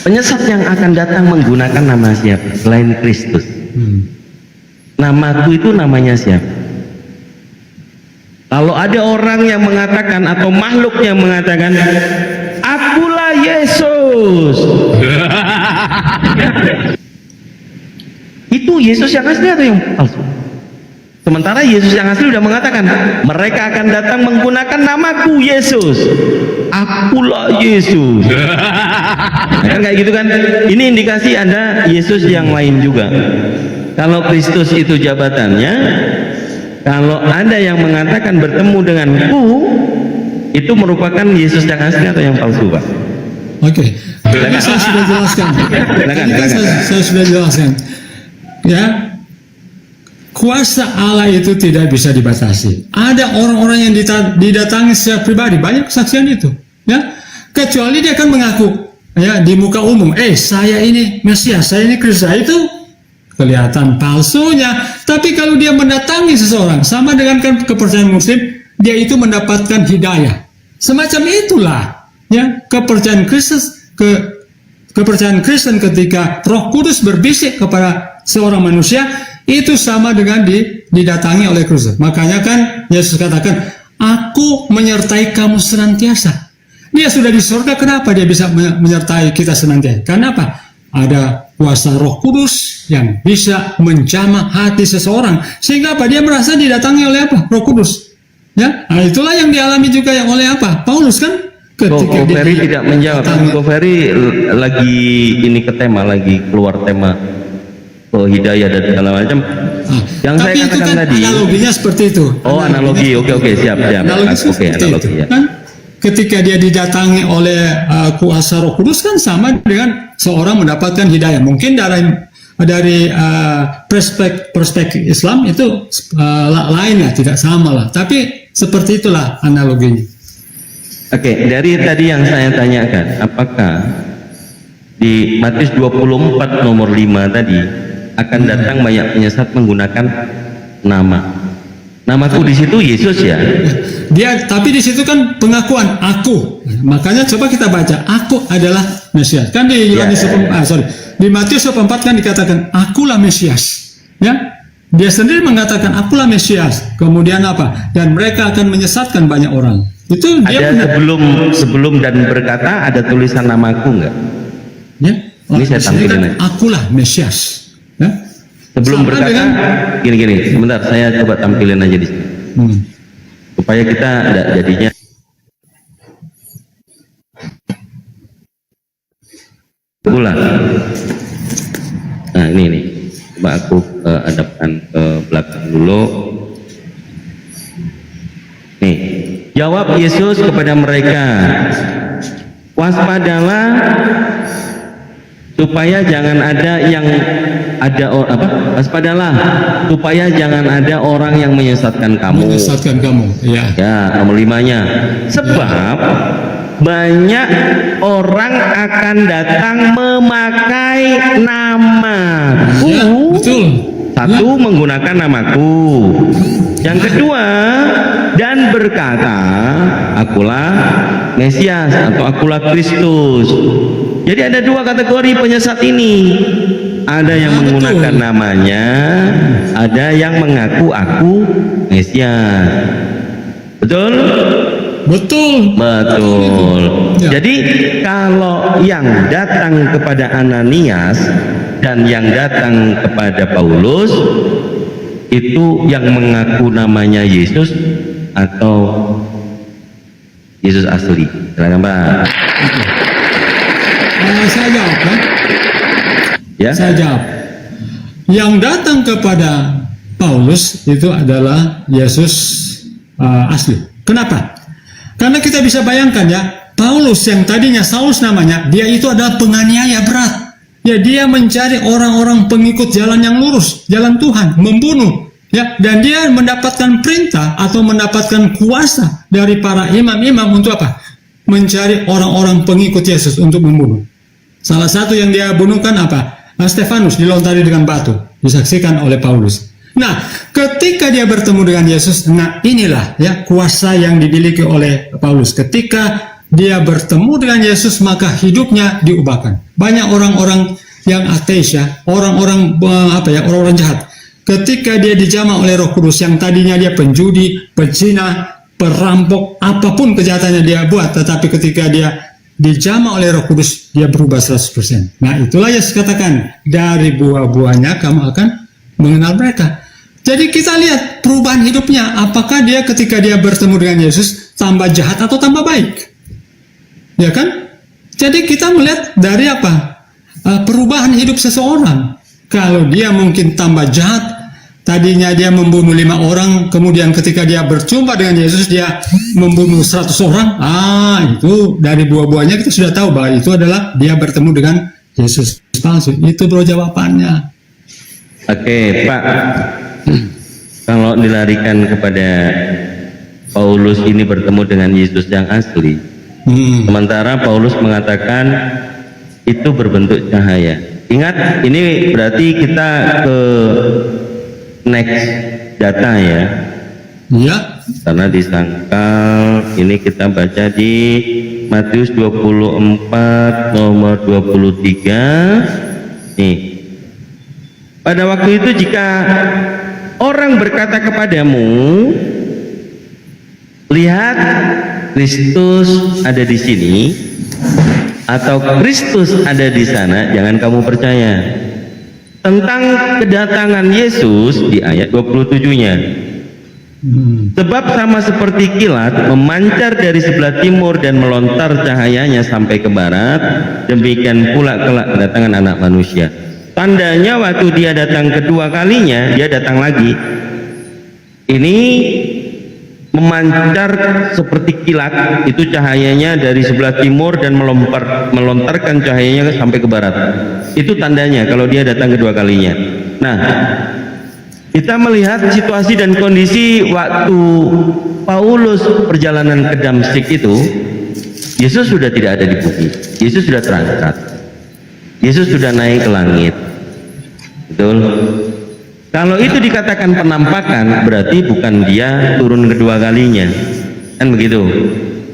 Penyesat yang akan datang menggunakan nama siapa selain Kristus? Namaku itu namanya siapa? Kalau ada orang yang mengatakan atau makhluk yang mengatakan akulah Yesus, itu Yesus yang asli atau yang palsu? Sementara Yesus yang asli sudah mengatakan mereka akan datang menggunakan namaku Yesus, akulah Yesus. Nah, kan kayak gitu kan? Ini indikasi ada Yesus yang lain juga. Kalau Kristus itu jabatannya, kalau ada yang mengatakan bertemu denganku, itu merupakan Yesus yang asli atau yang palsu, Pak? Oke. Tadi saya sudah jelaskan. Saya sudah jelaskan. Ya, kuasa Allah itu tidak bisa dibatasi. Ada orang-orang yang didatangi secara pribadi, banyak kesaksian itu. Ya, kecuali dia akan mengaku, ya, di muka umum, saya ini Mesias, saya ini Kristus, itu kelihatan palsunya. Tapi kalau dia mendatangi seseorang, sama dengan kepercayaan Muslim, dia itu mendapatkan hidayah. Semacam itulah, ya, kepercayaan Kristen ketika Roh Kudus berbisik kepada seorang manusia, itu sama dengan didatangi oleh Kristus. Makanya kan Yesus katakan, aku menyertai kamu senantiasa. Dia sudah di surga, kenapa dia bisa menyertai kita senantiasa? Karena apa? Ada kuasa Roh Kudus yang bisa menjamah hati seseorang, sehingga apa? Dia merasa didatangi oleh apa? Roh Kudus. Ya, nah, itulah yang dialami juga yang oleh apa? Paulus kan? Ketika Ferry tidak menjawab. Ferry lagi ini ke tema, lagi keluar tema hidayah dan segala macam. Yang saya katakan kan tadi. Analoginya seperti itu. Oh, analogi. Oke, siap. Oke, analogi ya. Kan? Ketika dia didatangi oleh kuasa Roh Kudus kan sama dengan seorang mendapatkan hidayah. Mungkin dari perspektif Islam itu lain ya, tidak sama lah. Tapi seperti itulah analoginya. Oke, dari tadi yang saya tanyakan, apakah di Matius 24 nomor 5 tadi akan datang banyak penyesat menggunakan nama? Namaku di situ Yesus ya. Tapi di situ kan pengakuan aku. Makanya coba kita baca, aku adalah Mesias. Kan di di Matius 24 kan dikatakan akulah Mesias. Ya. Dia sendiri mengatakan akulah Mesias. Kemudian apa? Dan mereka akan menyesatkan banyak orang. Itu dia ada sebelum dan berkata ada tulisan namaku enggak? Ya. Ini saya tampilin. Akulah Mesias. Ya. Sebelum berkata gini, sebentar saya coba tampilin aja di sini. Supaya kita tidak jadinya bulan. Nah, ini coba aku hadapkan ke belakang dulu. Nih, jawab Yesus kepada mereka, waspadalah supaya jangan ada waspadalah supaya jangan ada orang yang menyesatkan kamu. Ya. Ya, nomor 5-nya. Sebab banyak orang akan datang memakai namaku. Ya, betul. Satu, menggunakan namaku. Yang kedua, dan berkata, akulah Mesias atau akulah Kristus. Jadi ada dua kategori penyesat ini. Ada yang menggunakan namanya, ada yang mengaku aku Mesias. Betul? Betul. Betul. Ya. Jadi kalau yang datang kepada Ananias dan yang datang kepada Paulus itu yang mengaku namanya Yesus atau Yesus asli? Silakan Pak. Saya jawab kan? Ya. Saya jawab. Yang datang kepada Paulus itu adalah Yesus asli. Kenapa? Karena kita bisa bayangkan ya, Paulus yang tadinya Saulus namanya, dia itu adalah penganiaya berat. Ya, dia mencari orang-orang pengikut jalan yang lurus, jalan Tuhan, membunuh. Ya, dan dia mendapatkan perintah atau mendapatkan kuasa dari para imam-imam untuk apa? Mencari orang-orang pengikut Yesus untuk membunuh. Salah satu yang dia bunuhkan apa? Stefanus dilontari dengan batu, disaksikan oleh Paulus. Nah, ketika dia bertemu dengan Yesus, nah inilah ya kuasa yang dimiliki oleh Paulus. Ketika dia bertemu dengan Yesus, maka hidupnya diubahkan. Banyak orang-orang yang ateis ya, orang-orang orang-orang jahat. Ketika dia dijamah oleh Roh Kudus, yang tadinya dia penjudi, pezina, perampok, apapun kejahatannya dia buat, tetapi ketika dia dijamah oleh Roh Kudus, dia berubah 100%. Nah, itulah Yesus katakan, dari buah-buahnya kamu akan mengenal mereka. Jadi kita lihat perubahan hidupnya, apakah dia ketika dia bertemu dengan Yesus tambah jahat atau tambah baik? Ya kan? Jadi kita melihat dari apa? Perubahan hidup seseorang. Kalau dia mungkin tambah jahat, tadinya dia membunuh 5 orang, kemudian ketika dia berjumpa dengan Yesus dia membunuh 100 orang. Itu dari buah-buahnya kita sudah tahu bahwa itu adalah dia bertemu dengan Yesus palsu. Itu bro jawabannya. Oke, Pak. Kalau dilarikan kepada Paulus ini bertemu dengan Yesus yang asli, sementara Paulus mengatakan itu berbentuk cahaya. Ingat, ini berarti kita ke next data ya. Iya. Karena disangkal ini kita baca di Matius 24 nomor 23. Nih. Pada waktu itu jika orang berkata kepadamu, lihat Kristus ada di sini, atau Kristus ada di sana, jangan kamu percaya. Tentang kedatangan Yesus di ayat 27-nya. Sebab sama seperti kilat memancar dari sebelah timur dan melontar cahayanya sampai ke barat, demikian pula kelak kedatangan Anak Manusia. Tandanya waktu dia datang kedua kalinya, dia datang lagi. Ini memancar seperti kilat, itu cahayanya dari sebelah timur dan melontarkan cahayanya sampai ke barat. Itu tandanya kalau dia datang kedua kalinya. Nah, kita melihat situasi dan kondisi waktu Paulus perjalanan ke Damsyik itu, Yesus sudah tidak ada di bumi. Yesus sudah terangkat. Yesus sudah naik ke langit. Betul? Kalau itu dikatakan penampakan, berarti bukan dia turun kedua kalinya. Kan begitu?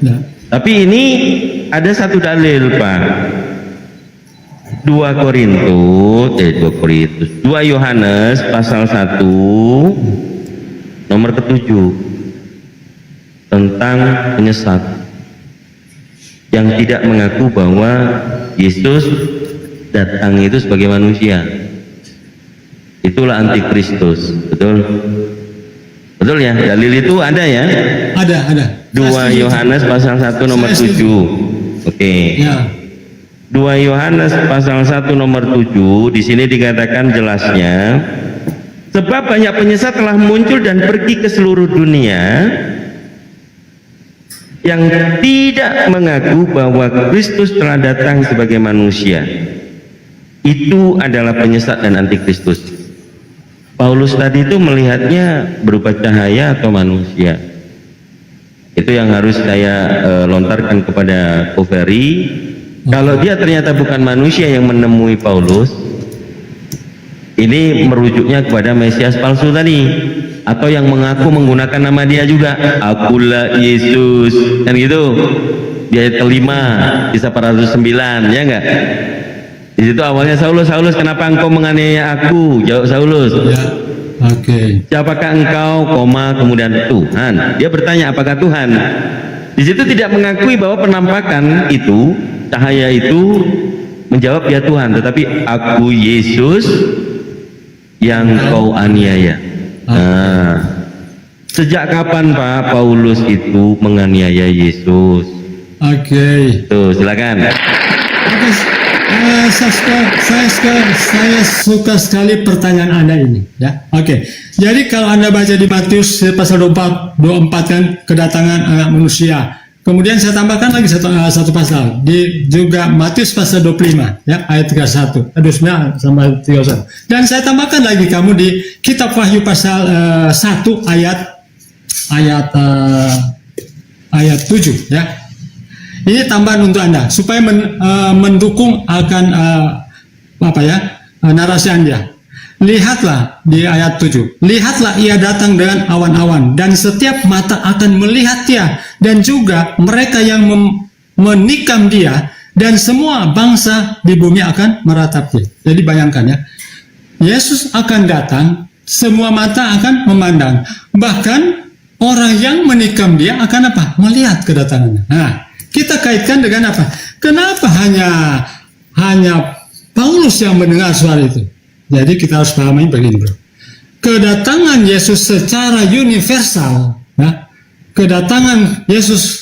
Ya. Tapi ini ada satu dalil, Pak. 2 Yohanes pasal 1 nomor ke-7 tentang penyesat yang tidak mengaku bahwa Yesus datang itu sebagai manusia. Itulah antikristus. Betul? Betul ya? Dalil itu ada ya? Ada. 2 Yohanes pasal 1 nomor 7. Oke. Ya. 2 Yohanes pasal 1 nomor 7 di sini dikatakan jelasnya, sebab banyak penyesat telah muncul dan pergi ke seluruh dunia yang tidak mengaku bahwa Kristus telah datang sebagai manusia. Itu adalah penyesat dan antikristus. Paulus tadi itu melihatnya berupa cahaya atau manusia? Itu yang harus saya lontarkan kepada Ko Ferry. Kalau dia ternyata bukan manusia yang menemui Paulus, ini merujuknya kepada Mesias palsu tadi, atau yang mengaku menggunakan nama dia juga, akulah Yesus, kan gitu. Di ayat kelima, kisah 409, ya enggak? Di situ awalnya Saulus, Saulus, kenapa engkau menganiaya aku? Jawab Saulus. Ya. Oke. Siapakah engkau, koma, kemudian Tuhan. Dia bertanya, apakah Tuhan? Di situ tidak mengakui bahwa penampakan itu, cahaya itu menjawab ya Tuhan, tetapi aku Yesus yang kau aniaya. Nah, sejak kapan Pak Paulus itu menganiaya Yesus? Oke. Tuh, silakan. Saya suka sekali pertanyaan Anda ini, ya. Oke. Jadi kalau Anda baca di Matius pasal 24 kan kedatangan anak manusia. Kemudian saya tambahkan lagi satu pasal di juga Matius pasal 25, ya, ayat 31. Aduh, sebenarnya sama 31. Dan saya tambahkan lagi kamu di kitab Wahyu pasal 1 ayat 7, ya. Ini tambahan untuk Anda supaya mendukung akan narasi Anda. Lihatlah di ayat 7. Lihatlah ia datang dengan awan-awan dan setiap mata akan melihat dia dan juga mereka yang menikam dia dan semua bangsa di bumi akan meratapnya. Jadi bayangkan ya. Yesus akan datang, semua mata akan memandang. Bahkan orang yang menikam dia akan apa? Melihat kedatangannya. Nah, kita kaitkan dengan apa? Kenapa hanya Paulus yang mendengar suara itu? Jadi kita harus pahami begini, bro. Kedatangan Yesus secara universal, ya, kedatangan Yesus